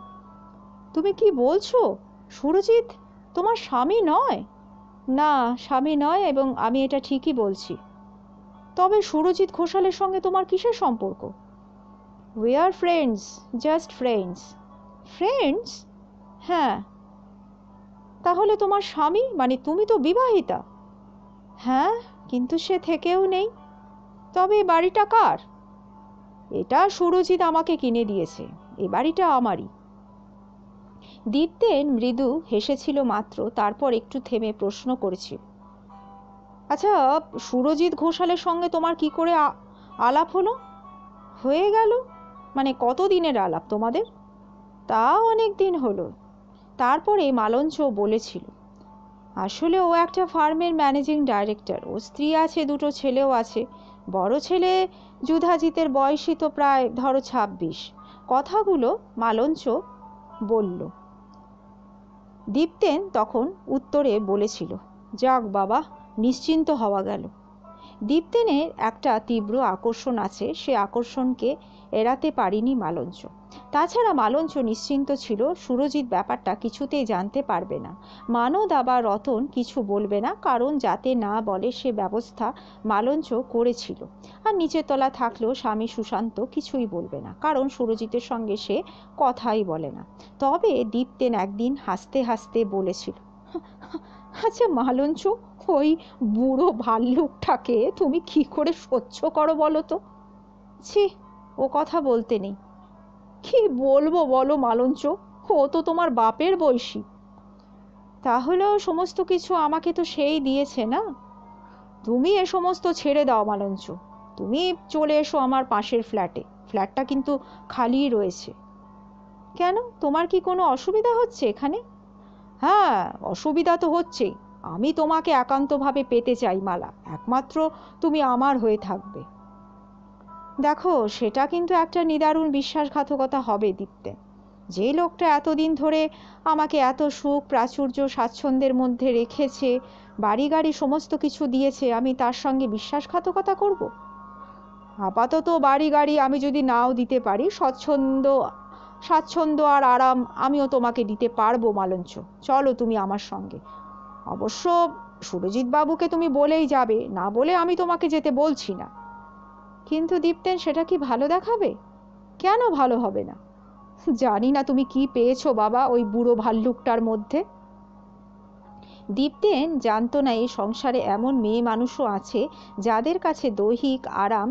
তুমি কি বলছো? সুরজিৎ তোমার স্বামী নয়? না, স্বামী নয়, এবং আমি এটা ঠিকই বলছি। তবে সুরজিৎ ঘোষালের সঙ্গে তোমার কিসের সম্পর্ক? We are friends, just friends. Friends? হ্যাঁ। তাহলে তোমার স্বামী মানে তুমি তো বিবাহিতা? হ্যাঁ, কিন্তু সে থেকেও নেই। তবে এই বাড়িটা কার? এটা সুরজিৎ আমাকে কিনে দিয়েছে। এ বাড়িটা আমারই। দীপ্তেন মৃদু হেসেছিল মাত্র, তারপর একটু থেমে প্রশ্ন করেছিল, আচ্ছা সুরজিৎ ঘোষালের সঙ্গে তোমার কি করে আলাপ হলো? হয়ে গেল? মানে কতদিনের আলাপ তোমাদের? তা অনেক দিন হলো। তারপরে মালঞ্চ বলেছিল, আসলে ও একটা ফার্মের ম্যানেজিং ডাইরেক্টর, ও স্ত্রী আছে, দুটো ছেলেও আছে। বড় ছেলে যুধাজিতের বয়সই তো প্রায় ধরো 26। কথাগুলো মালঞ্চ বলল। দীপ্তেন তখন উত্তরে বলেছিল, যাক বাবা, নিশ্চিন্ত হওয়া গেল। দীপ্তেনের একটা তীব্র আকর্ষণ আছে, সে আকর্ষণকে এড়াতে পারিনি মালঞ্চ। তাছাড়া মালঞ্চ নিশ্চিন্ত ছিল সুরজিৎ ব্যাপারটা কিছুতেই জানতে পারবে না। মানদ আবার রতন কিছু বলবে না, কারণ যাতে না বলে সে ব্যবস্থা মালঞ্চ করেছিল। আর নিচের তলা থাকলেও স্বামী সুশান্ত কিছুই বলবে না, কারণ সুরজিতের সঙ্গে সে কথাই বলে না। তবে দীপ্তেন একদিন হাসতে হাসতে বলেছিল, আচ্ছা মালঞ্চ, ওই বুড়ো ভাল্লুকটাকে তুমি কি করে সহ্য করো বলো তো? ছি, ও কথা বলতে নেই। কি বলবো বলো মালঞ্চ, ও তো তোমার বাপের বয়সী। তাহলেও সমস্ত কিছু আমাকে তো সেই দিয়েছে না? তুমি এ সমস্ত ছেড়ে দাও মালঞ্চ, তুমি চলে এসো আমার পাশের ফ্ল্যাটে। ফ্ল্যাটটা কিন্তু খালিই রয়েছে। কেন, তোমার কি কোনো অসুবিধা হচ্ছে এখানে? হ্যাঁ, অসুবিধা তো হচ্ছেই। আমি তোমাকে একান্তভাবে পেতে চাই মালা, একমাত্র তুমি আমার হয়ে থাকবে। দেখো, সেটা কিন্তু একটা নিদারুণ বিশ্বাসঘাতকতা হবে দীপ্তেন। যে লোকটা এতদিন ধরে আমাকে এত সুখ প্রাচুর্য স্বাচ্ছন্দ্যের মধ্যে রেখেছে, বাড়ি গাড়ি সমস্ত কিছু দিয়েছে, আমি তার সঙ্গে বিশ্বাসঘাতকতা করব? আপাতত বাড়ি গাড়ি আমি যদি নাও দিতে পারি, স্বাচ্ছন্দ্য আর আরাম আমিও তোমাকে দিতে পারবো মালঞ্চ। চলো তুমি আমার সঙ্গে। অবশ্য সুরজিৎ বাবুকে তুমি বলেই যাবে, না বলে আমি তোমাকে যেতে বলছি না। কিন্তু দীপ্তেন, সেটা কি ভালো দেখাবে? কেন ভালো হবে না? জানি না তুমি কি পেয়েছো বাবা ওই বুড়ো ভাল্লুকটার মধ্যে। দীপ্তেন জানতো না এই সংসারে এমন মেয়ে মানুষও আছে যাদের কাছে দৈহিক আরাম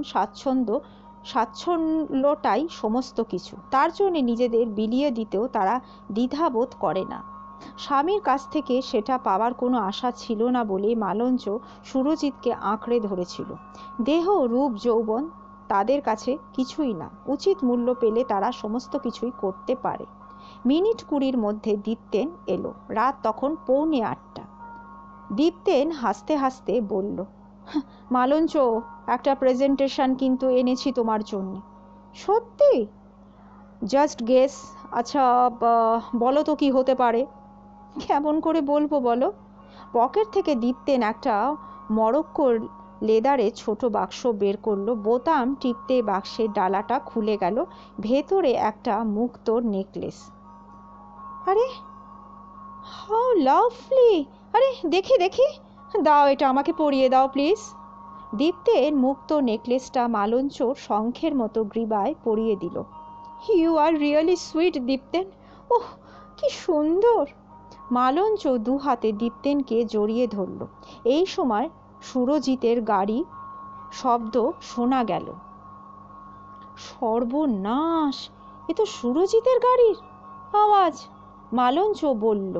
স্বাচ্ছন্দ্যটাই সমস্ত কিছু। তার জন্য নিজেদের বিলিয়ে দিতেও তারা দ্বিধাবোধ করে না। স্বামীর কাছ থেকে সেটা পাওয়ার কোনো আশা ছিল না বলে মালঞ্চ সুরজিৎকে আঁকড়ে ধরেছিল। দেহ রূপ যৌবন তাদের কাছে কিছুই না, উচিত মূল্য পেলে তারা সমস্ত কিছুই করতে পারে। মিনিট 20 মধ্যে দীপ্তেন এলো। রাত তখন 7:45। দীপ্তেন হাসতে হাসতে বলল, মালঞ্চ, একটা প্রেজেন্টেশন কিন্তু এনেছি তোমার জন্য। সত্যি? Just guess. আচ্ছা, বলো তো কি হতে পারে? কেমন করে বলবো বলো? পকেট থেকে দীপ্তেন একটা মরক্কোর লেদারে ছোট বাক্স বের করলো। বোতাম টিপতে বাক্সের ডালাটা খুলে গেল। ভেতরে একটা মুক্তোর নেকলেস। আরে, হাউ লাভলি! আরে দেখি দেখি, দাও এটা আমাকে পরিয়ে দাও প্লিজ। দীপ্তেন মুক্ত নেকলেসটা মালঞ্চর শঙ্খের মতো গ্রীবায় পরিয়ে দিল। You are really sweet Dipten. ওহ, কি সুন্দর! মালঞ্চ দু হাতে দীপ্তেনকে জড়িয়ে ধরল। এই সময় সুরজিতের গাড়ি শব্দ শোনা গেল। সর্বনাশ, এ তো সুরজিতের গাড়ির আওয়াজ। মালঞ্চ বলল,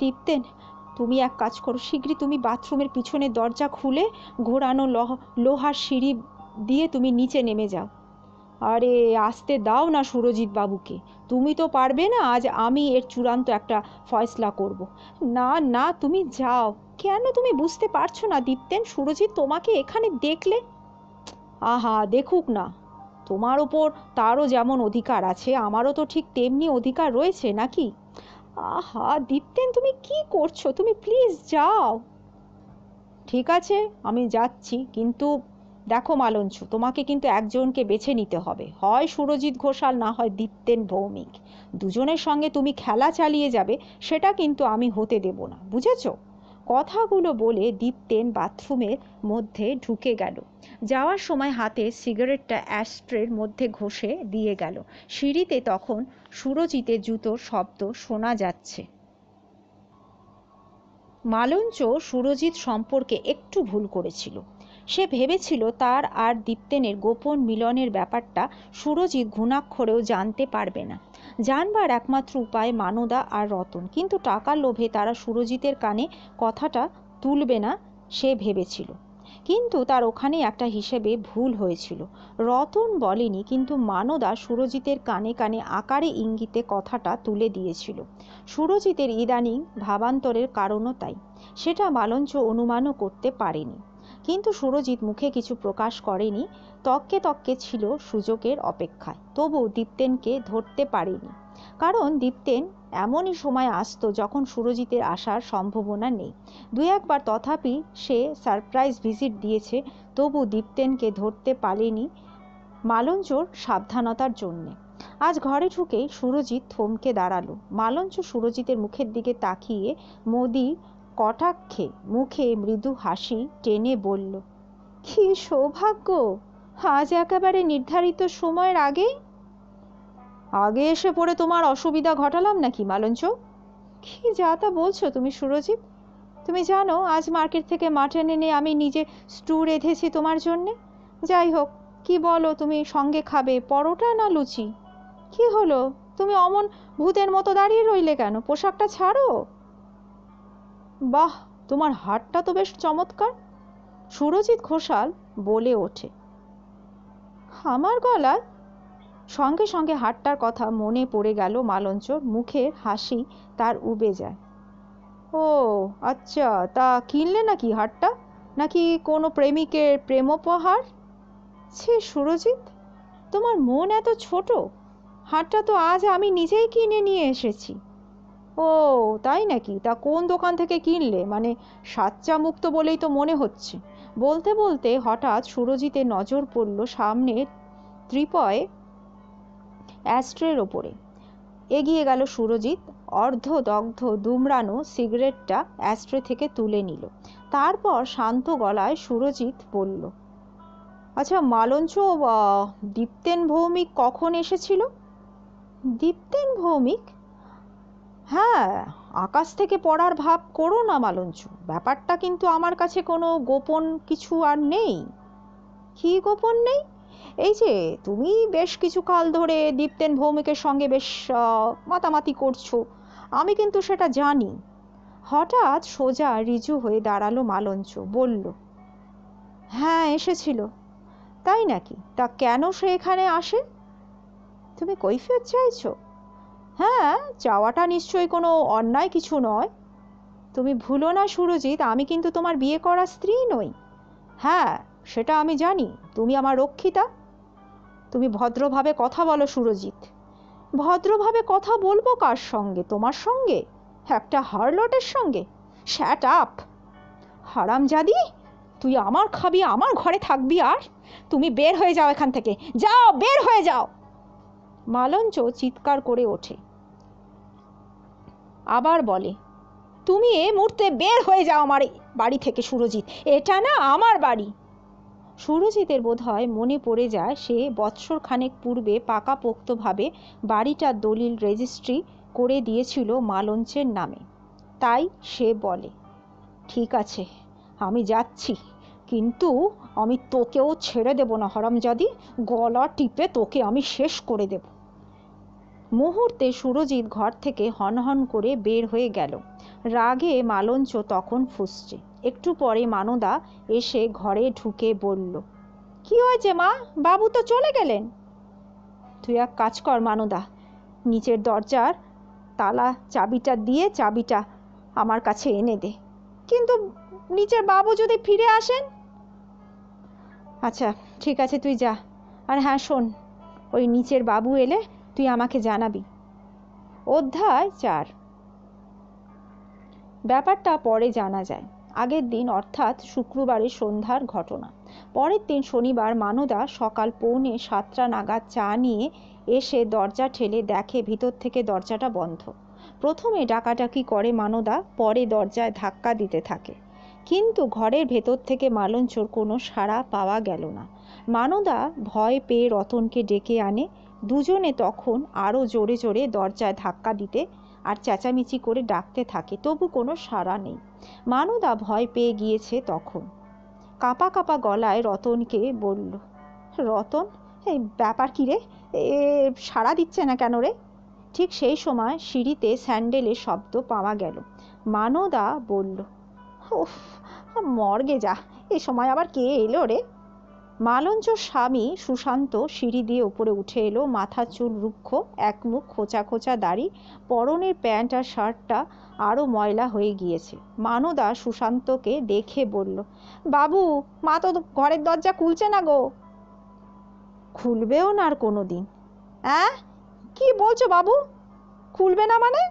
দীপ্তেন, তুমি এক কাজ করো, শীঘ্রই তুমি বাথরুমের পিছনের দরজা খুলে ঘোরানো লোহার সিঁড়ি দিয়ে তুমি নিচে নেমে যাও। আরে আসতে দাও না সুরজিৎ বাবুকে, তুমি তো পারবে না, আজ আমি এর চূড়ান্ত একটা ফয়সলা করব। না না, তুমি যাও। কেন তুমি বুঝতে পারছো না দীপ্তেন, সুরজিৎ তোমাকে এখানে দেখলে? আহা, দেখুক না, তোমার ওপর তারও যেমন অধিকার আছে, আমারও তো ঠিক তেমনি অধিকার রয়েছে নাকি? আহা দীপ্তেন, তুমি কি করছো? তুমি প্লিজ যাও। ঠিক আছে, আমি যাচ্ছি, কিন্তু দেখো মালঞ্চ, তোমাকে কিন্তু একজনকে বেছে নিতে হবে, হয় সুরজিৎ ঘোষাল, না হয় দীপ্তেন ভৌমিক। দুজনের সঙ্গে তুমি খেলা চালিয়ে যাবে, সেটা কিন্তু আমি হতে দেব না, বুঝেছো? কথাগুলো বলে দীপ্তেন বাথরুমের মধ্যে ঢুকে গেল। যাওয়ার সময় হাতে সিগারেটটা অ্যাশট্রের মধ্যে ঘষে দিয়ে গেল। সিঁড়িতে তখন সুরজিতের জুতোর শব্দ শোনা যাচ্ছে। মালঞ্চ সুরজিৎ সম্পর্কে একটু ভুল করেছিল। সে ভেবেছিল তার আর দীপ্তেনের গোপন মিলনের ব্যাপারটা সুরজিৎ ঘুণাক্ষরেও জানতে পারবে না। জানবার একমাত্র উপায় মানদা আর রতন, কিন্তু টাকার লোভে তারা সুরজিতের কানে কথাটা তুলবে না সে ভেবেছিল। কিন্তু তার ওখানে একটা হিসেবে ভুল হয়েছিল। রতন বলেনি, কিন্তু মানদা সুরজিতের কানে কানে আকারে ইঙ্গিতে কথাটা তুলে দিয়েছিল। সুরজিতের ইদানিং ভাবান্তরের কারণও তাই। সেটা মালঞ্চ অনুমানও করতে পারেনি। কিন্তু সুরজিৎ মুখে কিছু প্রকাশ করেনি, তককে তককে ছিল সুযোগের অপেক্ষায়। তবু দীপ্তেনকে ধরতে পারেনি, কারণ দীপ্তেন এমনই সময় আসতো যখন সুরজিতের আসার সম্ভাবনা নেই। দুই একবার তথাপি সে সারপ্রাইজ ভিজিট দিয়েছে, তবু দীপ্তেনকে ধরতে পারেনি মালঞ্চর সাবধানতার জন্যে। আজ ঘরে ঢুকেই সুরজিৎ থমকে দাঁড়ালো। মালঞ্চ সুরজিতের মুখের দিকে তাকিয়ে মোদি কটাক্ষে মুখে মৃদু হাসি টেনে বলল, কি সৌভাগ্য! আজ একেবারে নির্ধারিত সময়ের আগে এসে পড়ে তোমার অসুবিধা ঘটালাম নাকি মালঞ্চ? কি যা তা বলছো তুমি সুরজিৎ? তুমি জানো আজ মার্কেট থেকে মাটন এনে আমি নিজে স্টু রেঁধেছি তোমার জন্যে। যাই হোক, কি বলো, তুমি সঙ্গে খাবে পরোটা না লুচি? কি হলো, তুমি অমন ভূতের মতো দাঁড়িয়ে রইলে কেন? পোশাকটা ছাড়ো। বাহ, তোমার হাতটা তো বেশ চমৎকার, সুরজিৎ ঘোষাল বলে ওঠে। আমার গলায়? সঙ্গে সঙ্গে হাতটার কথা মনে পড়ে গেল মালঞ্চর। মুখের হাসি তার উবে যায়। ও আচ্ছা, তা কিনলে নাকি হারটা? নাকি কোনো প্রেমিকের প্রেমোপহার? ছি সুরজিৎ, তোমার মন এত ছোট। হারটা তো আজ আমি নিজেই কিনে নিয়ে এসেছি। ও তাই নাকি? তা কোন দোকান থেকে কিনলে? মানে সাচ্চা মুক্ত বলেই তো মনে হচ্ছে। বলতে বলতে হঠাৎ সুরজিতের নজর পড়ল সামনের ত্রিপয়ে অ্যাস্ট্রের ওপরে। এগিয়ে গেল সুরজিৎ, অর্ধদগ্ধ দুমড়ানো সিগারেটটা অ্যাস্ট্রে থেকে তুলে নিল। তারপর শান্ত গলায় সুরজিৎ বলল, আচ্ছা মালঞ্চ, দীপ্তেন ভৌমিক কখন এসেছিল? দীপ্তেন ভৌমিক? হ্যাঁ, আকাশ থেকে পড়ার ভাব করো না মালঞ্চ। ব্যাপারটা কিন্তু আমার কাছে কোনো গোপন কিছু আর নেই। কি গোপন নেই? এই যে তুমি বেশ কিছু কাল ধরে দীপ্তেন ভৌমিকের সঙ্গে বেশ মাতামাতি করছো, আমি কিন্তু সেটা জানি। হঠাৎ সোজা রিজু হয়ে দাঁড়ালো মালঞ্চ, বলল, হ্যাঁ এসেছিল। তাই নাকি? তা কেন সে এখানে আসে? তুমি কৈফিয়ত চাইছো? হ্যাঁ, চাওয়াটা নিশ্চয়ই কোনো অন্যায় কিছু নয়। তুমি ভুলো না সুরজিৎ, আমি কিন্তু তোমার বিয়ে করা স্ত্রী নই। হ্যাঁ, সেটা আমি জানি, তুমি আমার রক্ষিতা। তুমি ভদ্রভাবে কথা বলো সুরজিৎ। ভদ্রভাবে কথা বলবো কার সঙ্গে? তোমার সঙ্গে? একটা হারলটের সঙ্গে? শ্যাট আপ হারামজাদি! তুই আমার খাবি, আমার ঘরে থাকবি, আর তুমি বের হয়ে যাও এখান থেকে। যাও, বের হয়ে যাও! মালঞ্চ চিৎকার করে ওঠে। আবার বলে, তুমি এই মুহূর্তে বের হয়ে যাও আমার বাড়ি থেকে সুরজিৎ, এটা না আমার বাড়ি। সুরজিতের বোধহয় মনে পড়ে যায় সে বৎসর খানেক পূর্বে পাকাপোক্তভাবে বাড়িটার দলিল রেজিস্ট্রি করে দিয়েছিল মালঞ্চের নামে। তাই সে বলে, ঠিক আছে আমি যাচ্ছি, কিন্তু আমি তোকেও ছেড়ে দেব না হারামজাদি। গলা টিপে তোকে আমি শেষ করে দেব। মুহূর্তে সুরজিৎ ঘর থেকে হনহন করে বের হয়ে গেল। রাগে মালঞ্চ তখন ফুঁসছে। একটু পরে মানদা এসে ঘরে ঢুকে বলল, কি হয়েছে মা? বাবু তো চলে গেলেন। তুই এক কাজ কর মানদা, নিচের দরজার তালা চাবিটা দিয়ে চাবিটা আমার কাছে এনে দে। কিন্তু নিচের বাবু যদি ফিরে আসেন? আচ্ছা ঠিক আছে, তুই যা। আর হ্যাঁ শোন, ওই নিচের বাবু এলে তুই আমাকে জানাবি। অধ্যায় 4। ব্যাপারটা পরে জানা যায়। আগের দিন অর্থাৎ শুক্রবারের সন্ধ্যার ঘটনা। পরের দিন শনিবার মানদা সকাল 6:45 নাগাদ চা নিয়ে এসে দরজা ঠেলে দেখে ভিতর থেকে দরজাটা বন্ধ। প্রথমে ডাকাডাকি করে মানদা, পরে দরজায় ধাক্কা দিতে থাকে, কিন্তু ঘরের ভেতর থেকে মালঞ্চর কোনো সাড়া পাওয়া গেল না। মানদা ভয় পেয়ে রতনকে ডেকে আনে। দুজনে তখন আরও জোরে জোরে দরজায় ধাক্কা দিতে আর চেঁচামেচি করে ডাকতে থাকে, তবু কোনো সাড়া নেই। মানদা ভয় পেয়ে গিয়েছে তখন। কাঁপা কাঁপা গলায় রতনকে বলল, রতন, এই ব্যাপার কী রে? সাড়া দিচ্ছে না কেন রে? ঠিক সেই সময় সিঁড়িতে স্যান্ডেলের শব্দ পাওয়া গেল। মানদা বলল, উফ, মর্গে যা, এ সময় আবার কে এলো রে? মালঞ্চর স্বামী সুশান্ত সিঁড়ি দিয়ে উপরে উঠে এলো। মাথার চুল রুক্ষ, এক মুখ খোঁচা খোঁচা দাড়ি, পরনের প্যান্ট আর শার্টটা আরও ময়লা হয়ে গিয়েছে। মানদা সুশান্তকে দেখে বলল, বাবু, মা তো ঘরের দরজা খুলছে না গো। খুলবেও না আর কোনো দিন। হ্যাঁ, কি বলছো বাবু? খুলবে না মানে?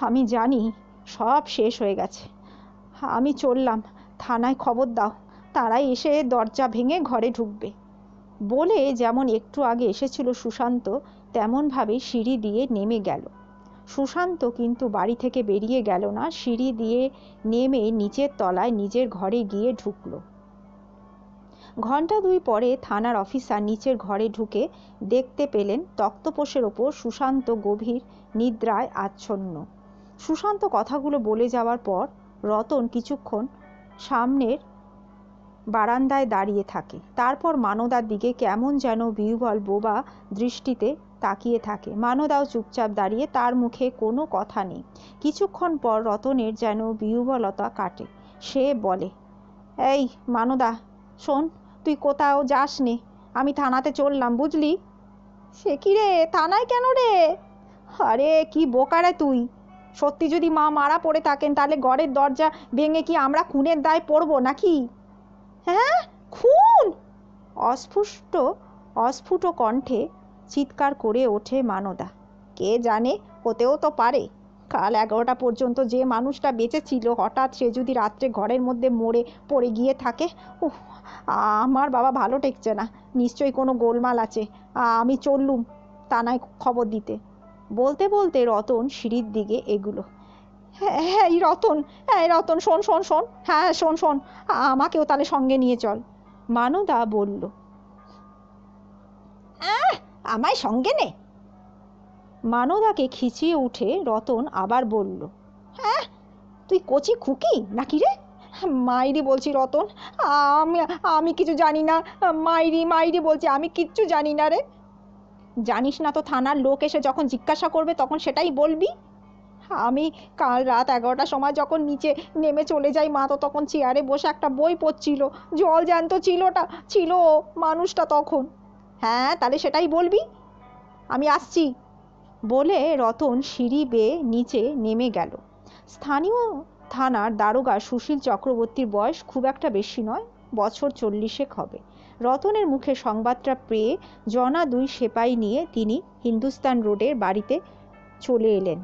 আমি জানি সব শেষ হয়ে গেছে। আমি চললাম, থানায় খবর দাও, তারাই এসে দরজা ভেঙে ঘরে ঢুকবে। বলে যেমন একটু আগে এসেছিল সুশান্ত, তেমনভাবেই সিঁড়ি দিয়ে নেমে গেল। সুশান্ত কিন্তু বাড়ি থেকে বেরিয়ে গেল না, সিঁড়ি দিয়ে নেমে নিচের তলায় নিজের ঘরে গিয়ে ঢুকলো। ঘণ্টা 2 পরে থানার অফিসার নিচের ঘরে ঢুকে দেখতে পেলেন তক্তপোষের ওপর সুশান্ত গভীর নিদ্রায় আচ্ছন্ন। সুশান্ত কথাগুলো বলে যাওয়ার পর রতন কিছুক্ষণ সামনের বারান্দায় দাঁড়িয়ে থাকে। তারপর মানদার দিকে কেমন যেন বিহ্বল বোবা দৃষ্টিতে তাকিয়ে থাকে। মানদাও চুপচাপ দাঁড়িয়ে, তার মুখে কোনো কথা নেই। কিছুক্ষণ পর রতনের যেন বিহ্বলতা কাটে। সে বলে, এই মানদা, শোন, তুই কোথাও যাস নে, আমি থানাতে চললাম, বুঝলি? সে কি রে, থানায় কেন রে? আরে কি বোকা রে তুই! সত্যি যদি মা মারা পড়ে থাকেন, তাহলে ঘরের দরজা ভেঙে কি আমরা খুনের দায় পড়বো নাকি? হ্যাঁ, খুন! অস্ফুট কণ্ঠে চিৎকার করে ওঠে মানদা। কে জানে, হতেও তো পারে। কাল 11টা পর্যন্ত যে মানুষটা বেঁচে ছিল, হঠাৎ সে যদি রাত্রে ঘরের মধ্যে মরে পড়ে গিয়ে থাকে, আমার বাবা ভালো ঠেকছে না। নিশ্চয়ই কোনো গোলমাল আছে। আমি চললুম থানায় খবর দিতে। বলতে বলতে রতন সিঁড়ির দিকে এগুলো। হ্যাঁ, এই রতন, শোন শোন শোন, হ্যাঁ শোন শোন, আমাকেও তাহলে সঙ্গে নিয়ে চল। মানদা বলল, আমায় সঙ্গে নে? মানদাকে খিচিয়ে উঠে রতন আবার বলল, হ্যাঁ, তুই কচি খুকি নাকি রে? মাইরি বলছি রতন, আমি আমি কিছু জানি না। মাইরি বলছি, আমি কিচ্ছু জানি না রে। জানিস না তো থানার লোক এসে যখন জিজ্ঞাসা করবে তখন সেটাই বলবি। আমি কাল রাত 11টার সময় যখন নিচে নেমে চলে যাই, মা তো তখন চেয়ারে বসে একটা বই পড়ছিল। জল জ্যান্ত ছিল মানুষটা তখন। হ্যাঁ, তাহলে সেটাই বলবি। আমি আসছি। বলে রতন সিঁড়ি বেয়ে নিচে নেমে গেল। স্থানীয় থানার দারোগা সুশীল চক্রবর্তীর বয়স খুব একটা বেশি নয়, বছর 40 হবে। রতনের মুখে সংবাদটা পেয়ে জনা 2 সেপাই নিয়ে তিনি হিন্দুস্তান রোডের বাড়িতে চলে এলেন।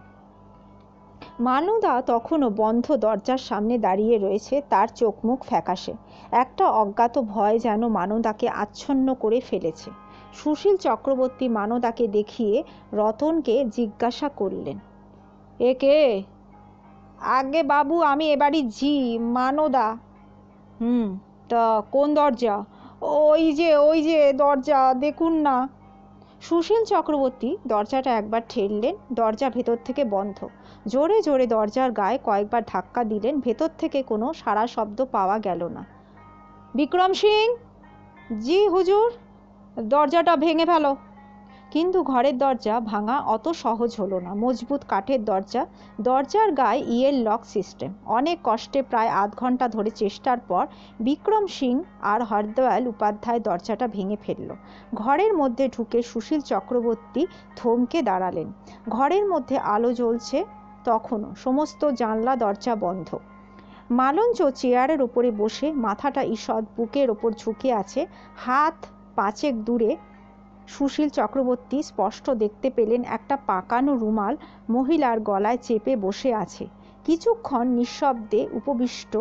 মানদা তখনও বন্ধ দরজার সামনে দাঁড়িয়ে রয়েছে, তার চোখ মুখ ফ্যাকাশে। একটা অজ্ঞাত ভয় যেন মানদাকে আচ্ছন্ন করে ফেলেছে। সুশীল চক্রবর্তী মানদাকে দেখিয়ে রতনকে জিজ্ঞাসা করলেন, এ কে? আগে বাবু, আমি এবারই ঝি, মানদা। তা কোন দরজা? ওই যে দরজা, দেখুন না। সুশীল চক্রবর্তী দরজাটা একবার ঠেললেন, দরজা ভেতর থেকে বন্ধ। জোরে জোরে দরজার গায়ে কয়েকবার ধাক্কা দিলেন, ভেতর থেকে কোনো সাড়া শব্দ পাওয়া গেল না। বিক্রম সিং? জি হুজুর। দরজাটা ভেঙে ফেলো। কিন্তু ঘরের দরজা ভাঙা অত সহজ হলো না। মজবুত কাঠের দরজা, দরজার গায়ে ইয়ের লক সিস্টেম। অনেক কষ্টে প্রায় আধ ঘন্টা ধরে চেষ্টার পর বিক্রম সিং আর হরদয়াল উপাধ্যায় দরজাটা ভেঙে ফেলল। ঘরের মধ্যে ঢুকে সুশীল চক্রবর্তী থমকে দাঁড়ালেন। ঘরের মধ্যে আলো জ্বলছে তখনও, সমস্ত জানলা দরজা বন্ধ। মালঞ্চ চেয়ারের ওপরে বসে, মাথাটা ঈষৎ বুকের ওপর ঝুঁকে আছে। হাত 5 দূরে সুশীল চক্রবর্তী স্পষ্ট দেখতে পেলেন একটা পাকানো রুমাল মহিলার গলায় চেপে বসে আছে। কিছুক্ষণ নিঃশব্দে উপবিষ্ট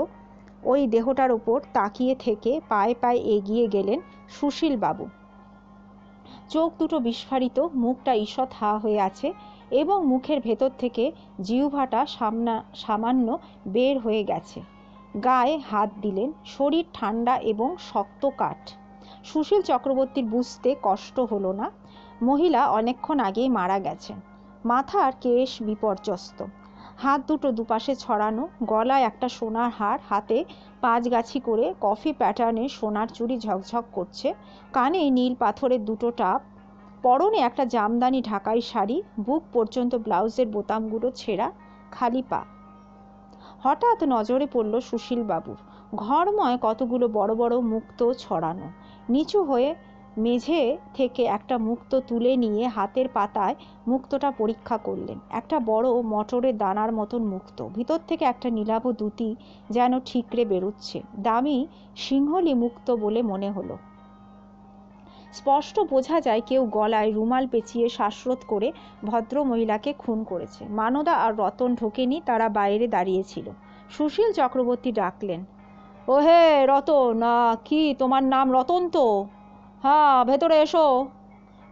ওই দেহটার ওপর তাকিয়ে থেকে পায়ে পায়ে এগিয়ে গেলেন সুশীলবাবু। চোখ দুটো বিস্ফারিত, মুখটা ঈষৎ হা হয়ে আছে এবং মুখের ভেতর থেকে জিহ্বাটা সামান্য বের হয়ে গেছে। গায়ে হাত দিলেন, শরীর ঠান্ডা এবং শক্ত কাঠ। সুশীল চক্রবর্তীর বুঝতে কষ্ট হলো না, মহিলা অনেকক্ষণ আগেই মারা গেছেন। মাথার কেশ বিপর্যস্ত, হাত দুটো দুপাশে ছড়ানো, গলায় একটা সোনার হার, হাতে 5 গাছি করে কফি প্যাটার্নের সোনার চুড়ি ঝকঝক করছে, কানে নীল পাথরের 2টো টাপ, পরনে একটা জামদানি ঢাকাই শাড়ি, বুক পর্যন্ত ব্লাউজের বোতামগুলো ছেঁড়া, খালি পা। হঠাৎ নজরে পড়ল সুশীলবাবুর। ঘরময় কতগুলো বড় বড় মুক্তো ছড়ানো। নিচু হয়ে মেঝে থেকে একটা মুক্তো তুলে নিয়ে হাতের পাতায় মুক্তোটা পরীক্ষা করলেন। একটা বড় মটরের দানার মতন মুক্তো, ভিতর থেকে একটা নীলাভ দ্যুতি যেন ঠিকরে বেরোচ্ছে। দামি সিংহলি মুক্তো বলে মনে হলো। স্পষ্ট বোঝা যায় কেউ গলায় রুমাল পেঁচিয়ে শ্বাসরোধ করে ভদ্র মহিলাকে খুন করেছে। মানদা আর রতন ঢোকেনি, তারা বাইরে দাঁড়িয়েছিল। সুশীল চক্রবর্তী ডাকলেন, ও হে রতন, কি তোমার নাম রতন তো? হ্যাঁ, ভেতরে এসো।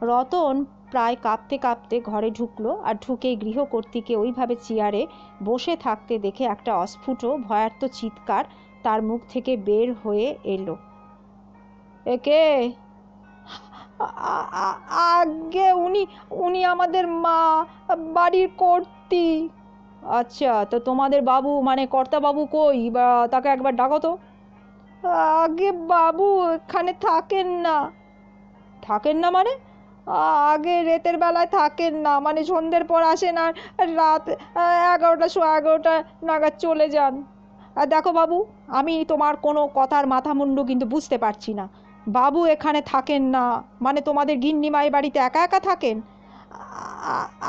রতন প্রায় কাঁপতে কাঁপতে ঘরে ঢুকলো, আর ঢুকেই গৃহকর্ত্রীকে ওইভাবে চেয়ারে বসে থাকতে দেখে একটা অস্ফুট ভয়ার্ত চিৎকার তার মুখ থেকে বের হয়ে এলো। একে? আগে উনি আমাদের মা, বাড়ির কর্ত্রী। আচ্ছা, তো তোমাদের বাবু মানে কর্তা বাবু কই? বা তাকে একবার ডাকো তো। আগে বাবু এখানে থাকেন না। থাকেন না মানে? আগে রাতের বেলায় থাকেন না, মানে সন্ধ্যের পর আসেন আর রাত 11টা নাগাদ চলে যান। আর দেখো বাবু, আমি তোমার কোনো কথার মাথা মুন্ডু কিন্তু বুঝতে পারছি না। বাবু এখানে থাকেন না মানে তোমাদের গিন্নিমাই বাড়িতে একা একা থাকেন?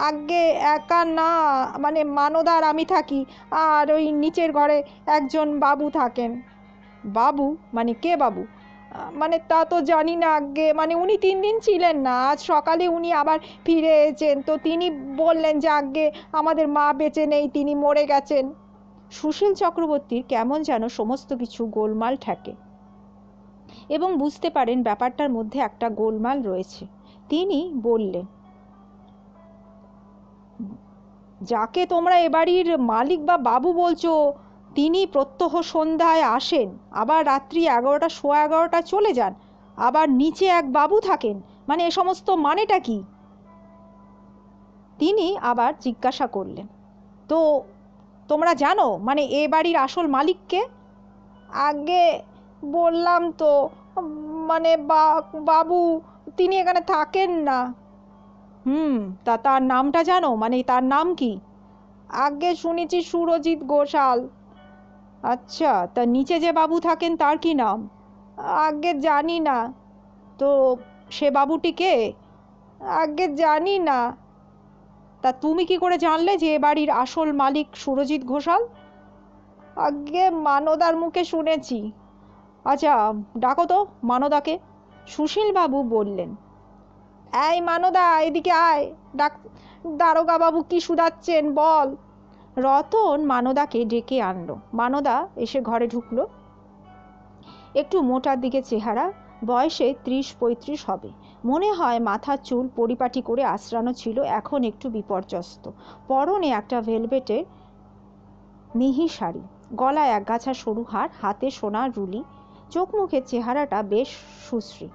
আগে একা না, মানে মানদার আমি থাকি, আর ওই নিচের ঘরে একজন বাবু থাকেন। বাবু মানে কে বাবু? মানে তা তো জানি না আগে, মানে উনি 3 দিন ছিলেন না, আজ সকালে উনি আবার ফিরে এসেছেন, তো তিনি বললেন যে আগে আমাদের মা বেঁচে নেই, তিনি মরে গেছেন। সুশীল চক্রবর্তীর কেমন যেন সমস্ত কিছু গোলমাল ঠেকে এবং বুঝতে পারেন ব্যাপারটার মধ্যে একটা গোলমাল রয়েছে। তিনি বললেন, যাকে তোমরা এ বাড়ির মালিক বা বাবু বলছো, তিনি প্রত্যহ সন্ধ্যায় আসেন, আবার রাত্রি 11টা সোয়া 11টা চলে যান, আবার নিচে এক বাবু থাকেন, মানে এ সমস্ত মানেটা কি? তিনি আবার জিজ্ঞাসা করলেন, তো তোমরা জানো মানে এ বাড়ির আসল মালিককে? আগে বললাম তো, মানে বাবু তিনি এখানে থাকেন না। তা তার নামটা জানো, মানে তার নাম কি? আগে শুনেছি সুরজিৎ ঘোষাল। আচ্ছা, তা নিচে যে বাবু থাকেন তার কি নাম? আগে জানি না। তো সে বাবুটি কে? আগে জানি না। তা তুমি কি করে জানলে যে এ বাড়ির আসল মালিক সুরজিৎ ঘোষাল? আগে মানদার মুখে শুনেছি। আচ্ছা, ডাকো তো মানদাকে। সুশীল বাবু বললেন, এই মানদা, এদিকে আয়, দারোগা বাবু কি শুধাচ্ছেন বল। রতন মানদাকে ডেকে আনলো। মানদা এসে ঘরে ঢুকলো। একটু মোটার দিকে চেহারা, বয়সে 30-35 হবে। মনে হয় মাথার চুল পরিপাটি করে আঁচড়ানো ছিল, এখন একটু বিপর্যস্ত। পরনে একটা ভেলভেটের মিহি শাড়ি, গলায় একগাছা সরু হার, হাতে সোনার রুলি, চোখ মুখের চেহারাটা বেশ সুশ্রী।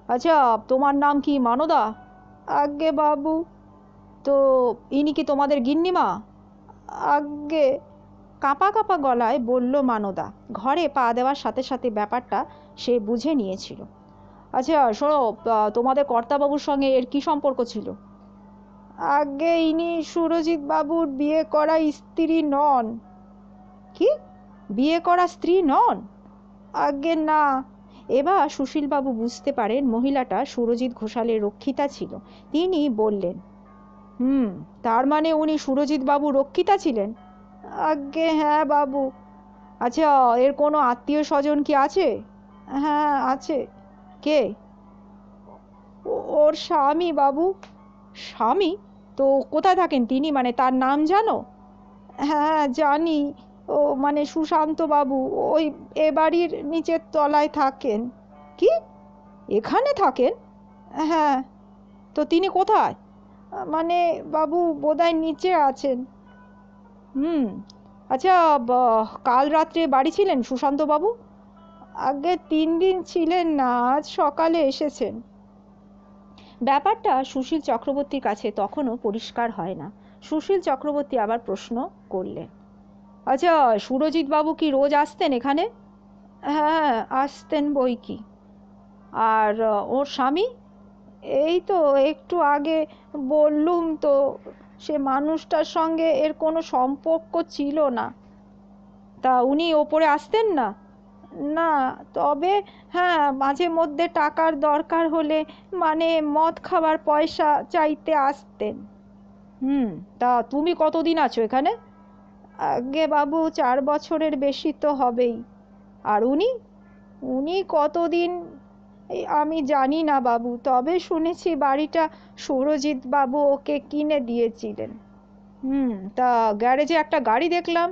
আচ্ছা, তোমার নাম কি মানদা? আগে বাবু। তো ইনি কি তোমাদের গিন্নিমা? আগে। কাঁপা কাঁপা গলায় বলল মানদা। ঘরে পা দেওয়ার সাথে সাথে ব্যাপারটা সে বুঝে নিয়েছিল। আচ্ছা শোনো, তোমাদের কর্তাবাবুর সঙ্গে এর কি সম্পর্ক ছিল? আগে ইনি সুরজিৎ বাবুর বিয়ে করা স্ত্রী নন। কি, বিয়ে করা স্ত্রী নন? আগে না। এবার সুশীলবাবু বুঝতে পারেন মহিলাটা সুরজিৎ ঘোষালের রক্ষিতা ছিল। তিনি বললেন, তার মানে উনি সুরজিৎ বাবু রক্ষিতা ছিলেন? আগে হ্যাঁ বাবু। আচ্ছা, এর কোনো আত্মীয় স্বজন কি আছে? হ্যাঁ আছে। কে? ওর স্বামী বাবু। স্বামী? তো কোথায় থাকেন তিনি, মানে তার নাম জানো? হ্যাঁ জানি, ও মানে সুশান্ত বাবু, ওই এ বাড়ির নিচের তলায় থাকেন। কি, এখানে থাকেন? হ্যাঁ। তো তিনি কোথায়? মানে বাবু বোধহয় নিচে আছেন। আচ্ছা, কাল রাত্রে বাড়ি ছিলেন সুশান্ত বাবু? আগে 3 দিন ছিলেন না, আজ সকালে এসেছেন। ব্যাপারটা সুশীল চক্রবর্তীর কাছে তখনও পরিষ্কার হয় না। সুশীল চক্রবর্তী আবার প্রশ্ন করলেন, আচ্ছা সুরজিৎ বাবু কি রোজ আসতেন এখানে? হ্যাঁ আসতেন বই কি। আর ওর স্বামী? এই তো একটু আগে বললুম তো, সে মানুষটার সঙ্গে এর কোনো সম্পর্ক ছিল না। তা উনি ওপরে আসতেন না? না, তবে হ্যাঁ, মাঝে মধ্যে টাকার দরকার হলে মানে মদ খাবার পয়সা চাইতে আসতেন। হুম। তা তুমি কতদিন আছো এখানে? আগে বাবু 4 বছরের বেশি তো হবেই। আর উনি? উনি কতদিন আমি জানি না বাবু, তবে শুনেছি বাড়িটা সুরজিৎ বাবু ওকে কিনে দিয়েছিলেন। হুম। তা গ্যারেজে একটা গাড়ি দেখলাম।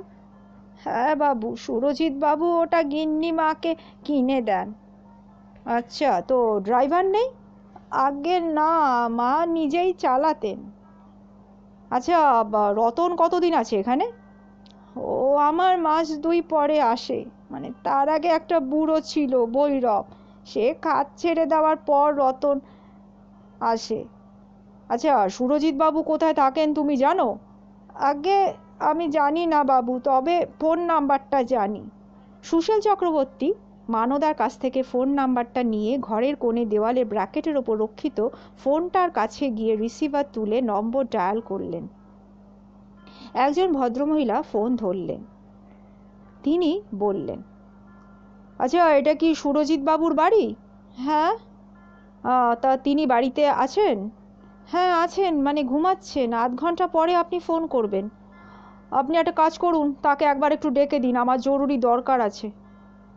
হ্যাঁ বাবু, সুরজিৎ বাবু ওটা গিন্নি মাকে কিনে দেন। আচ্ছা, তো ড্রাইভার নেই? আগে না, মা নিজেই চালাতেন। আচ্ছা, রতন কতদিন আছে এখানে? ও আমার মাস 2 পরে আসে। মানে তার আগে একটা বুড়ো ছিল ভৈরব, সে কাজ ছেড়ে দেওয়ার পর রতন আসে। আচ্ছা, সুরজিৎ বাবু কোথায় থাকেন তুমি জানো? আগে আমি জানি না বাবু, তবে ফোন নাম্বারটা জানি। সুশীল চক্রবর্তী মানদার কাছ থেকে ফোন নাম্বারটা নিয়ে ঘরের কোণে দেওয়ালে ব্র্যাকেটের ওপর রক্ষিত ফোনটার কাছে গিয়ে রিসিভার তুলে নম্বর ডায়াল করলেন। একজন ভদ্রমহিলা ফোন ধরলেন। তিনি বললেন, আচ্ছা, এটা কি সুরজিৎ বাবুর বাড়ি? হ্যাঁ। তা তিনি বাড়িতে আছেন? হ্যাঁ আছেন, মানে ঘুমাচ্ছেন। আধ ঘন্টা পরে আপনি ফোন করবেন। আপনি একটা কাজ করুন, তাকে একবার একটু ডেকে দিন, আমার জরুরি দরকার আছে।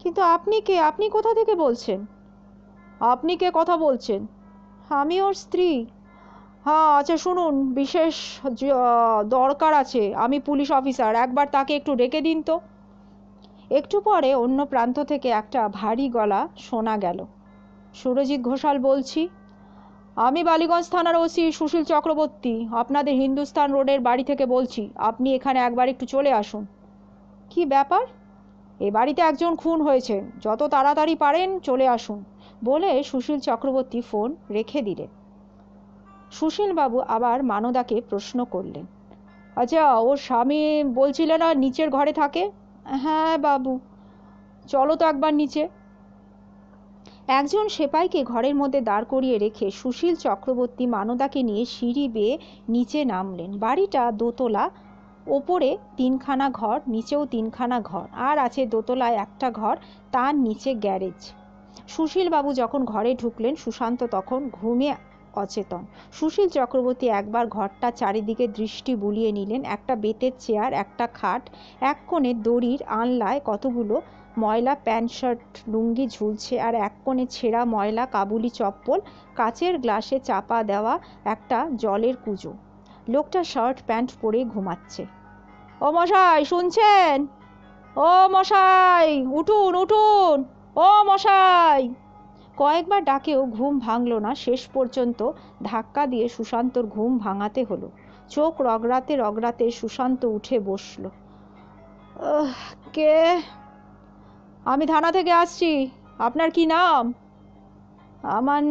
কিন্তু আপনি কে? আপনি কোথা থেকে বলছেন? আপনি কে কথা বলছেন? আমি ওর স্ত্রী। হ্যাঁ আচ্ছা শুনুন, বিশেষ দরকার আছে, আমি পুলিশ অফিসার, একবার তাকে একটু ডেকে দিন তো। একটু পরে অন্য প্রান্ত থেকে একটা ভারী গলা শোনা গেল। সুরজিৎ ঘোষাল বলছি, আমি বালিগঞ্জ থানার ওসি সুশীল চক্রবর্তী, আপনাদের হিন্দুস্তান রোডের বাড়ি থেকে বলছি, আপনি এখানে একবার একটু চলে আসুন। কি ব্যাপার? এ বাড়িতে একজন খুন হয়েছে, যত তাড়াতাড়ি পারেন চলে আসুন, বলে সুশীল চক্রবর্তী ফোন রেখে দিলেন। সুশীলবাবু আবার মানদাকে প্রশ্ন করলেন, আচ্ছা, ওর স্বামী বলছিলে না নিচের ঘরে থাকে? হ্যাঁ বাবু। চলো তো একবার নিচে। একজন সেপাইকে ঘরের মধ্যে দাঁড় করিয়ে রেখে সুশীল চক্রবর্তী মানদাকে নিয়ে সিঁড়ি বেয়ে নিচে নামলেন। বাড়িটা দোতলা, ওপরে 3খানা ঘর, নিচেও 3খানা ঘর, আর আছে দোতলায় একটা ঘর, তার নিচে গ্যারেজ। সুশীলবাবু যখন ঘরে ঢুকলেন, সুশান্ত তখন ঘুমে অচেতন। সুশীল চক্রবর্তী একবার ঘরটা চারিদিকে দৃষ্টি বুলিয়ে নিলেন। একটা বেতের চেয়ার, একটা খাট, এক কোণে দড়ির আনলায় কতগুলো ময়লা প্যান্ট শার্ট লুঙ্গি ঝুলছে, আর এক কোণে ছেঁড়া ময়লা কাবুলি চপ্পল, কাচের গ্লাসে চাপা দেওয়া একটা জলের কুজো। লোকটা শার্ট প্যান্ট পরে ঘুমাচ্ছে। ও মশাই, শুনছেন? ও মশাই, উঠুন উঠুন, ও মশাই। কয়েকবার ডাকেও ঘুম ভাঙল না। শেষ পর্যন্ত ধাক্কা দিয়ে সুশান্তর ঘুম ভাঙাতে হলো। চোখ রগড়াতে রগড়াতে সুশান্ত উঠে বসল। কে? আমি থানা থেকে আসছি। আপনার কি নাম? আমার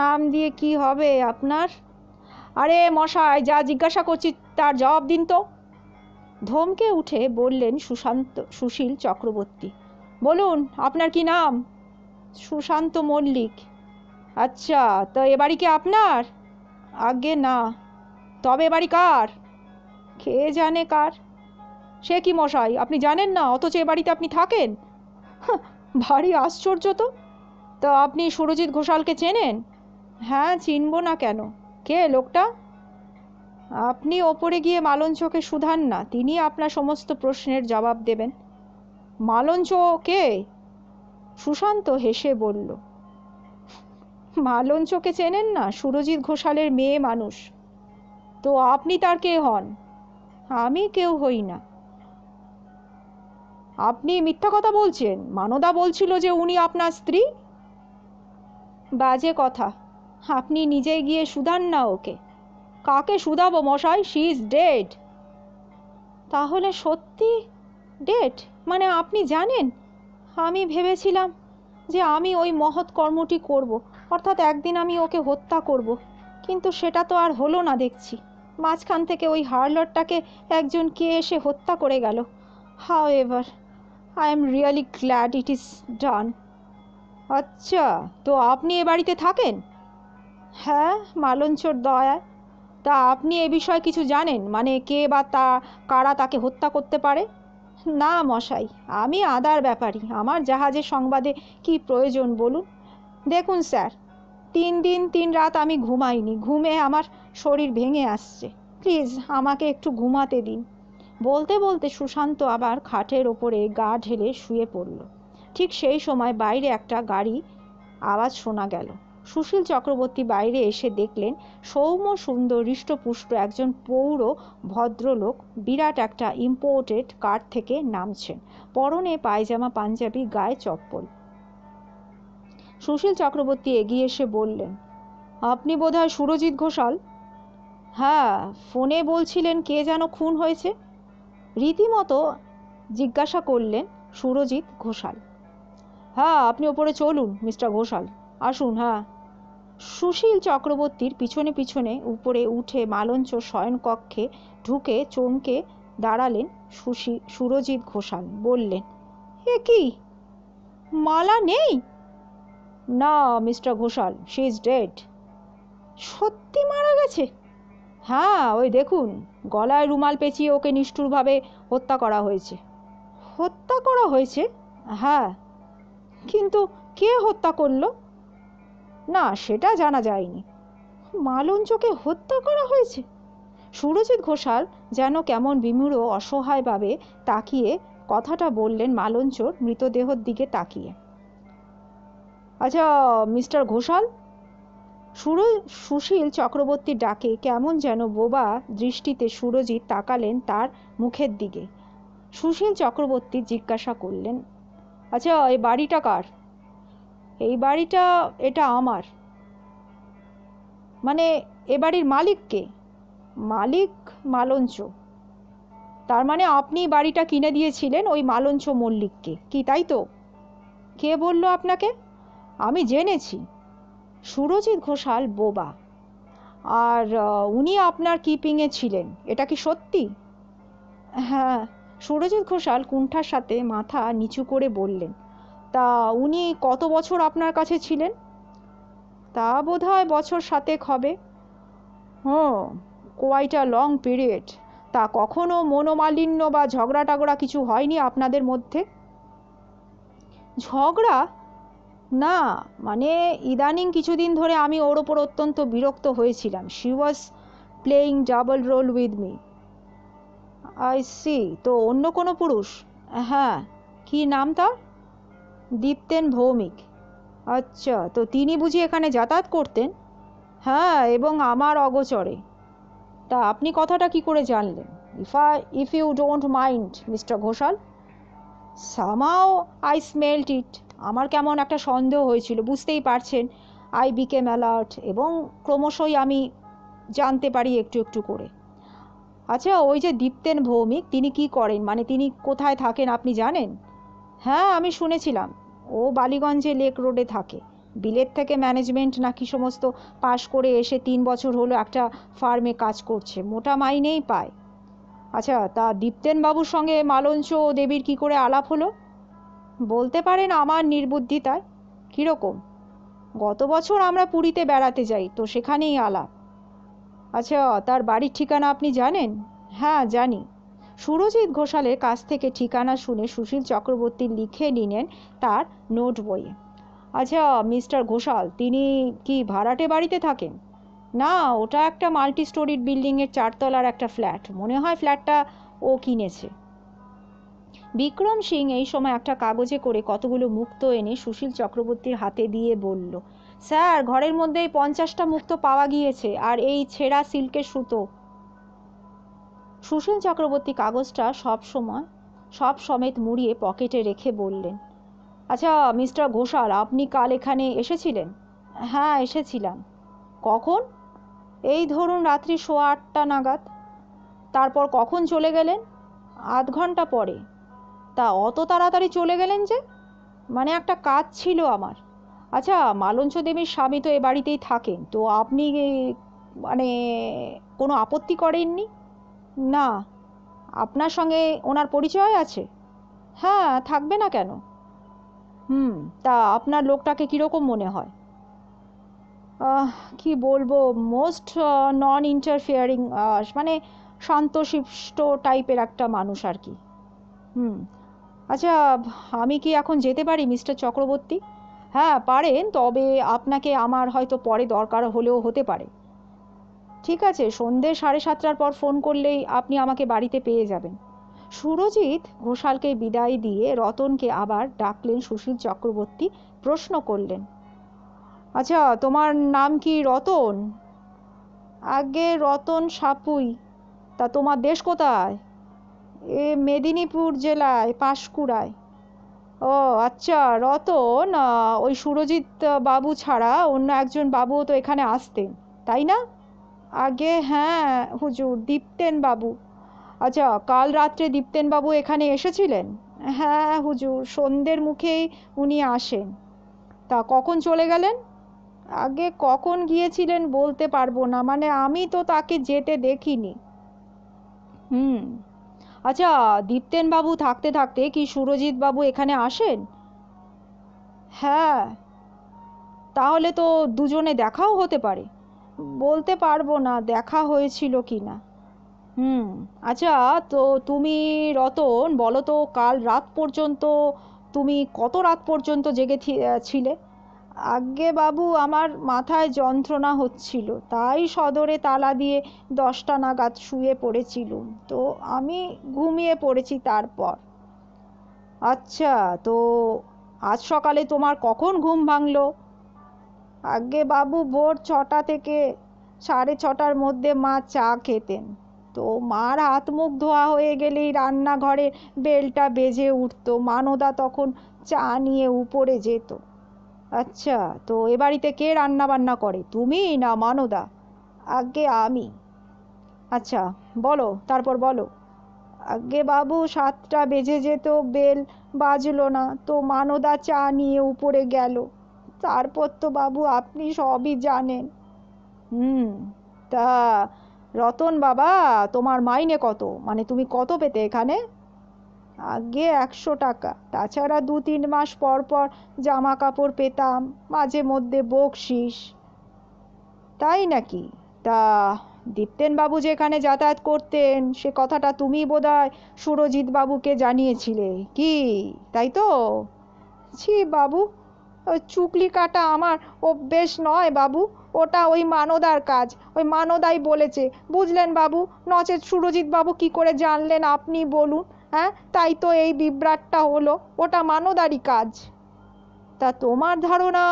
নাম দিয়ে কি হবে আপনার? আরে মশাই, যা জিজ্ঞাসা করছি তার জবাব দিন তো। ধমকে উঠে বললেন সুশীল চক্রবর্তী। বলুন, আপনার কি নাম? সুশান্ত মল্লিক। আচ্ছা, তো এ বাড়ি কি আপনার? আগে না। তবে এ বাড়ি কার? কে জানে কার। সে কি মশাই, আপনি জানেন না, অথচ এ বাড়িতে আপনি থাকেন? ভারী আশ্চর্য তো। তা আপনি সুরজিৎ ঘোষালকে চেনেন? হ্যাঁ, চিনব না কেন? কে লোকটা? আপনি ওপরে গিয়ে মালঞ্চকে শুধান না, তিনি আপনার সমস্ত প্রশ্নের জবাব দেবেন। মালঞ্চ কে? সুশান্ত হেসে বলল, মালঞ্চকে চেনেন না? সুরজিৎ ঘোষালের মেয়ে মানুষ। তো আপনি তার কে হন? আমি কেউ হই না। আপনি মিথ্যা কথা বলছেন। মানদা বলছিল যে উনি আপনার স্ত্রী। বাজে কথা, আপনি নিজেই গিয়ে শুধান না ওকে। কাকে শুধাবো মশাই? She is dead. তাহলে সত্যি ডেড? মানে আপনি জানেন? আমি ভেবেছিলাম যে আমি ওই মহৎ কর্মটি করব, অর্থাৎ একদিন আমি ওকে হত্যা করব, কিন্তু সেটা তো আর হলো না দেখছি। মাঝখান থেকে ওই হারলটটাকে একজন কে এসে হত্যা করে গেল। However, I am really glad it is done. আচ্ছা, তো আপনি এ বাড়িতে থাকেন? হ্যাঁ, মালঞ্চর দয়ায়। তা আপনি এ বিষয়ে কিছু জানেন? মানে কে বা কারা তাকে হত্যা করতে পারে? না মশাই, আমি আদার ব্যাপারী, আমার জাহাজের সংবাদে কি প্রয়োজন বলুন। দেখুন স্যার, 3 দিন 3 রাত আমি ঘুমাইনি, ঘুমে আমার শরীর ভেঙে আসছে, প্লিজ আমাকে একটু ঘুমাতে দিন। বলতে বলতে সুশান্ত আবার খাটের ওপরে গা ঢেলে শুয়ে পড়ল। ঠিক সেই সময় বাইরে একটা গাড়ি আওয়াজ শোনা গেল। সুশীল চক্রবর্তী বাইরে এসে দেখলেন সৌম্য সুন্দর হৃষ্টপুষ্ট একজন পৌর ভদ্রলোক বিরাট একটা ইম্পোর্টেড কার থেকে নামছেন, পরনে পায়জামা পাঞ্জাবি, গায়ে চপ্পল। সুশীল চক্রবর্তী এগিয়ে এসে বললেন, আপনি বোধহয় সুরজিৎ ঘোষাল? হ্যাঁ, ফোনে বলছিলেন কে যেন খুন হয়েছে, রীতিমতো জিজ্ঞাসা করলেন সুরজিৎ ঘোষাল। হ্যাঁ, আপনি ওপরে চলুন মিস্টার ঘোষাল, আসুন। হ্যাঁ। সুশীল চক্রবর্তীর পিছনে পিছনে উপরে উঠে মালঞ্চ শয়নকক্ষে ঢুকে চমকে দাঁড়ালেন সুরজিৎ ঘোষাল। বললেন, এ কি, মালা নেই? না mister Ghoshal, she is dead. সত্যি মারা গেছে? হ্যাঁ, ওই দেখুন, গলায় রুমাল পেঁচিয়ে ওকে নিষ্ঠুরভাবে হত্যা করা হয়েছে। হত্যা করা হয়েছে? হ্যাঁ। কিন্তু কে হত্যা করলো? না, সেটা জানা যায়নি। মালঞ্চকে হত্যা করা হয়েছে? সুরজিৎ ঘোষাল যেন কেমন বিমূঢ় অসহায়ভাবে তাকিয়ে কথাটা বললেন মালঞ্চর মৃতদেহর দিকে তাকিয়ে। আচ্ছা মিস্টার ঘোষাল, সুশীল চক্রবর্তীর ডাকে কেমন যেন বোবা দৃষ্টিতে সুরজিৎ তাকালেন তার মুখের দিকে। সুশীল চক্রবর্তী জিজ্ঞাসা করলেন, আচ্ছা এই বাড়িটা কার? এই বাড়িটা, এটা আমার। মানে এ বাড়ির মালিক কে? মালিক মালঞ্চ। তার মানে আপনি বাড়িটা কিনে দিয়েছিলেন ওই মালঞ্চ মল্লিককে, কি তাই তো? কে বলল আপনাকে? আমি জেনেছি। সুরজিৎ ঘোষাল বোবা, আর উনি আপনার কিপিংয়ে ছিলেন, এটা কি সত্যি? হ্যাঁ। সুরজিৎ ঘোষাল কুণ্ঠার সাথে মাথা নিচু করে বললেন, তা উনি কত বছর আপনার কাছে ছিলেন? তা বোধহয় বছর 7 হবে। Quite a long period. তা কখনো মনোমালিন্য বা ঝগড়া টাগড়া কিছু হয়নি আপনাদের মধ্যে? ঝগড়া? না, মানে ইদানিং কিছুদিন ধরে আমি ওর ওপর অত্যন্ত বিরক্ত হয়েছিলাম। She was playing double role with me. I see. তো অন্য কোনো পুরুষ? হ্যাঁ। কি নাম তার? দীপ্তেন ভৌমিক। আচ্ছা, তো তিনি বুঝি এখানে যাতায়াত করতেন? হ্যাঁ, এবং আমার অগোচরে। তা আপনি কথাটা কি করে জানলেন? If you don't mind mister Ghoshal. Somehow I smelled it. আমার কেমন একটা সন্দেহ হয়েছিল, বুঝতেই পারছেন। আই বিকেম অ্যালার্ট, এবং ক্রমশই আমি জানতে পারি একটু একটু করে। আচ্ছা, ওই যে দীপ্তেন ভৌমিক, তিনি কি করেন, মানে তিনি কোথায় থাকেন আপনি জানেন? হ্যাঁ, আমি শুনেছিলাম ও বালিগঞ্জে লেক রোডে থাকে। বিলেত থেকে ম্যানেজমেন্ট নাকি সমস্ত পাশ করে এসে 3 বছর হলো একটা ফার্মে কাজ করছে, মোটা মাইনেই পায়। আচ্ছা, তা দীপ্তেন বাবুর সঙ্গে মালঞ্চ দেবীর কি করে আলাপ হলো? বলতে পারেন আমার নির্বুদ্ধিতায়। কীরকম? গত বছর আমরা পুরীতে বেড়াতে যাই, তো সেখানেই আলাপ। আচ্ছা, তার বাড়ির ঠিকানা আপনি জানেন? হ্যাঁ, জানি। সুরজিৎ ঘোষালের কাছ থেকে ঠিকানা শুনে সুশীল চক্রবর্তী লিখে নিলেন তার নোট বইয়ে। আচ্ছা মিস্টার ঘোষাল, তিনি কি ভাড়াটে বাড়িতে থাকেন? না, ওটা একটা মাল্টি স্টোরিড বিল্ডিংয়ের 4তলার একটা ফ্ল্যাট। মনে হয় ফ্ল্যাটটা ও কিনেছে। বিক্রম সিং এই সময় একটা কাগজে করে কতগুলো মুক্তো এনে সুশীল চক্রবর্তীর হাতে দিয়ে বলল, স্যার, ঘরের মধ্যেই 50টা মুক্তো পাওয়া গিয়েছে, আর এই ছেঁড়া সিল্কের সুতো। সুশীল চক্রবর্তী কাগজটা সব সমেত মুড়িয়ে পকেটে রেখে বললেন, আচ্ছা মিস্টার ঘোষাল, আপনি কাল এখানে এসেছিলেন? হ্যাঁ, এসেছিলাম। কখন? এই ধরুন রাত্রি 8:15 নাগাদ। তারপর কখন চলে গেলেন? আধ ঘন্টা পরে। তা অত তাড়াতাড়ি চলে গেলেন যে? মানে একটা কাজ ছিল আমার। আচ্ছা, মালঞ্চ দেবীর স্বামী তো এ বাড়িতেই থাকেন, তো আপনি মানে কোনো আপত্তি করেননি? না। আপনার সঙ্গে ওনার পরিচয় আছে? হ্যাঁ, থাকবে না কেন? তা আপনার লোকটাকে কীরকম মনে হয়? কি বলবো, মোস্ট নন ইন্টারফিয়ারিং, মানে শান্তশিষ্ট টাইপের একটা মানুষ আর কি। হুম। আচ্ছা, আমি কি এখন যেতে পারি মিস্টার চক্রবর্তী? হ্যাঁ পারেন, তবে আপনাকে আমার হয়তো পরে দরকার হলেও হতে পারে। ঠিক আছে, সন্ধে 7:30টার পর ফোন করলেই আপনি আমাকে বাড়িতে পেয়ে যাবেন। সুরজিৎ ঘোষালকে বিদায় দিয়ে রতনকে আবার ডাকলেন সুশীল চক্রবর্তী। প্রশ্ন করলেন, আচ্ছা তোমার নাম কি রতন? আগে রতন সাপুই। তা তোমার দেশ কোথায়? এ মেদিনীপুর জেলায় পাঁশকুড়ায়। ও আচ্ছা রতন, ওই সুরজিৎ বাবু ছাড়া অন্য একজন বাবুও তো এখানে আসতেন, তাই না? আগে হ্যাঁ হুজুর, দীপ্তেন বাবু। আচ্ছা, কাল রাত্রে দীপ্তেন বাবু এখানে এসেছিলেন? হ্যাঁ হুজুর, সন্ধ্যের মুখেই উনি আসেন। তা কখন চলে গেলেন? আগে কখন গিয়েছিলেন বলতে পারবো না, মানে আমি তো তাকে যেতে দেখিনি। হুম। আচ্ছা, দীপ্তেন বাবু থাকতে থাকতে কি সুরজিৎ বাবু এখানে আসেন? হ্যাঁ। তাহলে তো দুজনে দেখাও হতে পারে। বলতে পারবো না দেখা হয়েছিল কি না। হুম। আচ্ছা, তো তুমি রতন বলো তো, কাল রাত পর্যন্ত তুমি কত রাত পর্যন্ত জেগে ছিলে? আজ্ঞে বাবু, আমার মাথায় যন্ত্রণা হচ্ছিল, তাই সদরে তালা দিয়ে 10টা নাগাদ শুয়ে পড়েছিলুম, তো আমি ঘুমিয়ে পড়েছি তারপর। আচ্ছা, তো আজ সকালে তোমার কখন ঘুম ভাঙলো? আজ্ঞে বাবু, ভোর 6টা থেকে 6:30টার মধ্যে মা চা খেতেন, তো মার হাত মুখ ধোয়া হয়ে গেলেই রান্নাঘরে বেলটা বেজে উঠতো, মানদা তখন চা নিয়ে উপরে যেত। আচ্ছা, তো এ বাড়িতে কে রান্না বান্না করে, তুমি না মানদা? আজ্ঞে আমি। আচ্ছা, বলো তারপর বলো। আজ্ঞে বাবু, 7টা বেজে যেত, বেল বাজলো না, তো মানদা চা নিয়ে উপরে গেল। তারপর তো বাবু আপনি সবই জানেন। হুম। তা রতন বাবা, তোমার মাইনে কত, মানে তুমি কত পেতে এখানে? আগে 100 টাকা, তাছাড়া 2-3 মাস পর পর জামা কাপড় পেতাম, মাঝে মধ্যে বকশিস। তাই নাকি? তা দীপ্তেন বাবু যেখানে যাতায়াত করতেন সে কথাটা তুমি বোধহয় সুরজিৎ বাবুকে জানিয়েছিলে কি, তাই তো? ছি বাবু, ওই চুগলি কাটা আমার অভ্যেস নয় বাবু, ওটা ওই মানদার কাজ, ওই মানদাই বলেছে, বুঝলেন বাবু? নচেৎ সুরজিৎ বাবু কি করে জানলেন আপনি বলুন? হ্যাঁ, তাই তো এই বিভ্রাটটা হলো, ওটা মানদারই কাজ। তা তোমার ধারণা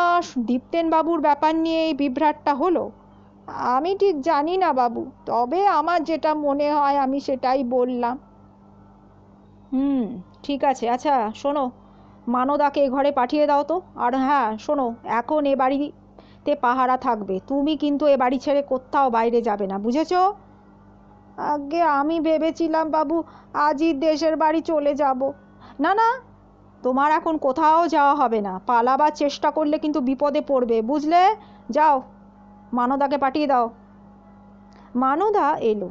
দীপ্তেন বাবুর ব্যাপার নিয়ে এই বিভ্রাটটা হলো? আমি ঠিক জানি না বাবু, তবে আমার যেটা মনে হয় আমি সেটাই বললাম। হুম। ঠিক আছে, আচ্ছা শোনো, মানদাকে এ ঘরে পাঠিয়ে দাও তো। আর হ্যাঁ শোনো, এখন এ বাড়িতে পাহারা থাকবে, তুমি কিন্তু এ বাড়ি ছেড়ে কোথাও বাইরে যাবে না, বুঝেছো? আগে আমি ভেবেছিলাম বাবু আজই দেশের বাড়ি চলে যাব। না না, তোমার এখন কোথাও যাওয়া হবে না, পালাবার চেষ্টা করলে কিন্তু বিপদে পড়বে, বুঝলে? যাও, মানদাকে পাঠিয়ে দাও। মানদা এলো।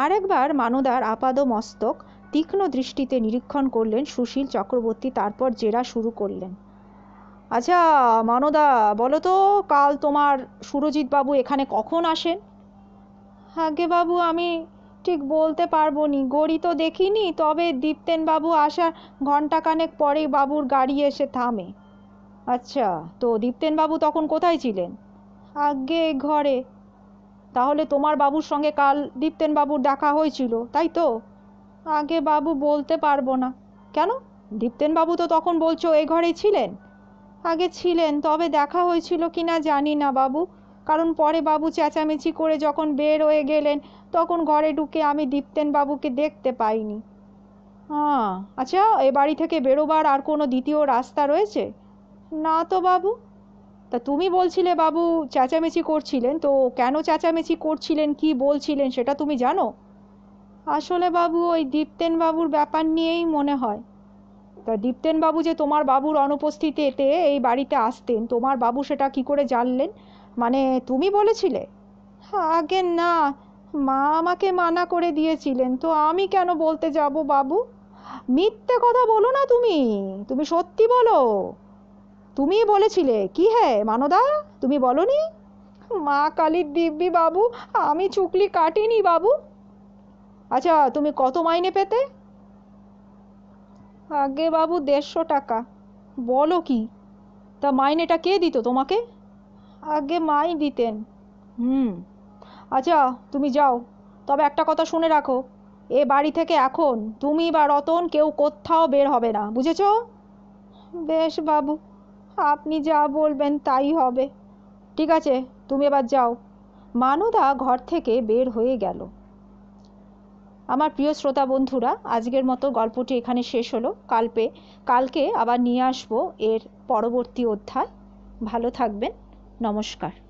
আরেকবার মানদার আপাদমস্তক তীক্ষ্ণ দৃষ্টিতে নিরীক্ষণ করলেন সুশীল চক্রবর্তী, তারপর জেরা শুরু করলেন। আচ্ছা মানদা, বলো তো, কাল তোমার সুরজিৎ বাবু এখানে কখন আসেন? আগে বাবু আমি ঠিক বলতে পারবো নি, গড়ি তো দেখিনি, তবে দীপ্তেন বাবু আসার ঘন্টাখানেক পরেই বাবুর গাড়ি এসে থামে। আচ্ছা, তো দীপ্তেন বাবু তখন কোথায় ছিলেন? আগে ঘরে। তাহলে তোমার বাবুর সঙ্গে কাল দীপ্তেন বাবুর দেখা হয়েছিল, তাই তো? আগে বাবু বলতে পারবো না। কেন? দীপ্তেন বাবু তো তখন বলছো এই ঘরেই ছিলেন। আগে ছিলেন, তবে দেখা হয়েছিল কিনা জানি না বাবু, কারণ পরে বাবু চেঁচামেচি করে যখন বের হয়ে গেলেন তখন ঘরে ঢুকে আমি দীপ্তেন বাবুকে দেখতে পাইনি। হ্যাঁ। আচ্ছা, এ বাড়ি থেকে বেরোবার আর কোনো দ্বিতীয় রাস্তা রয়েছে? না তো বাবু। তা তুমি বলছিলে বাবু চেঁচামেচি করছিলেন, তো কেন চেঁচামেচি করছিলেন, কি বলছিলেন সেটা তুমি জানো? আসলে বাবু ওই দীপ্তেন বাবুর ব্যাপার নিয়েই মনে হয়। তা দীপ্তেন বাবু যে তোমার বাবুর অনুপস্থিতিতে এই বাড়িতে আসতেন, তোমার বাবু সেটা কি করে জানলেন, মানে তুমি বলেছিলে? আগে না, মা আমাকে মানা করে দিয়েছিলেন, তো আমি কেন বলতে যাব বাবু? মিথ্যে কথা বলো না তুমি, তুমি সত্যি বলো। তুমি বলেছিলে কি হে মানদা, তুমি বলনি? মা কালীর দিব্যি বাবু, আমি চুকলি কাটিনি বাবু। আচ্ছা, তুমি কত মাইনে পেতে? আগে বাবু 150 টাকা। বলো কি? তা মাইনেটা কে দিত তোমাকে? আগে মাই দিতেন। আচ্ছা, তুমি যাও। তবে একটা কথা শুনে রাখো, এ বাড়ি থেকে এখন তুমি বা রতন কেউ কোথাও বের হবে না, বুঝেছো? বেশ বাবু, আপনি যা বলবেন তাই হবে। ঠিক আছে, তুমি এবার যাও। মানুদা ঘর থেকে বের হয়ে গেল। আমার প্রিয় শ্রোতা বন্ধুরা, আজকের মতো গল্পটি এখানে শেষ হলো। কালকে আবার নিয়ে আসবো এর পরবর্তী অধ্যায়। ভালো থাকবেন। নমস্কার।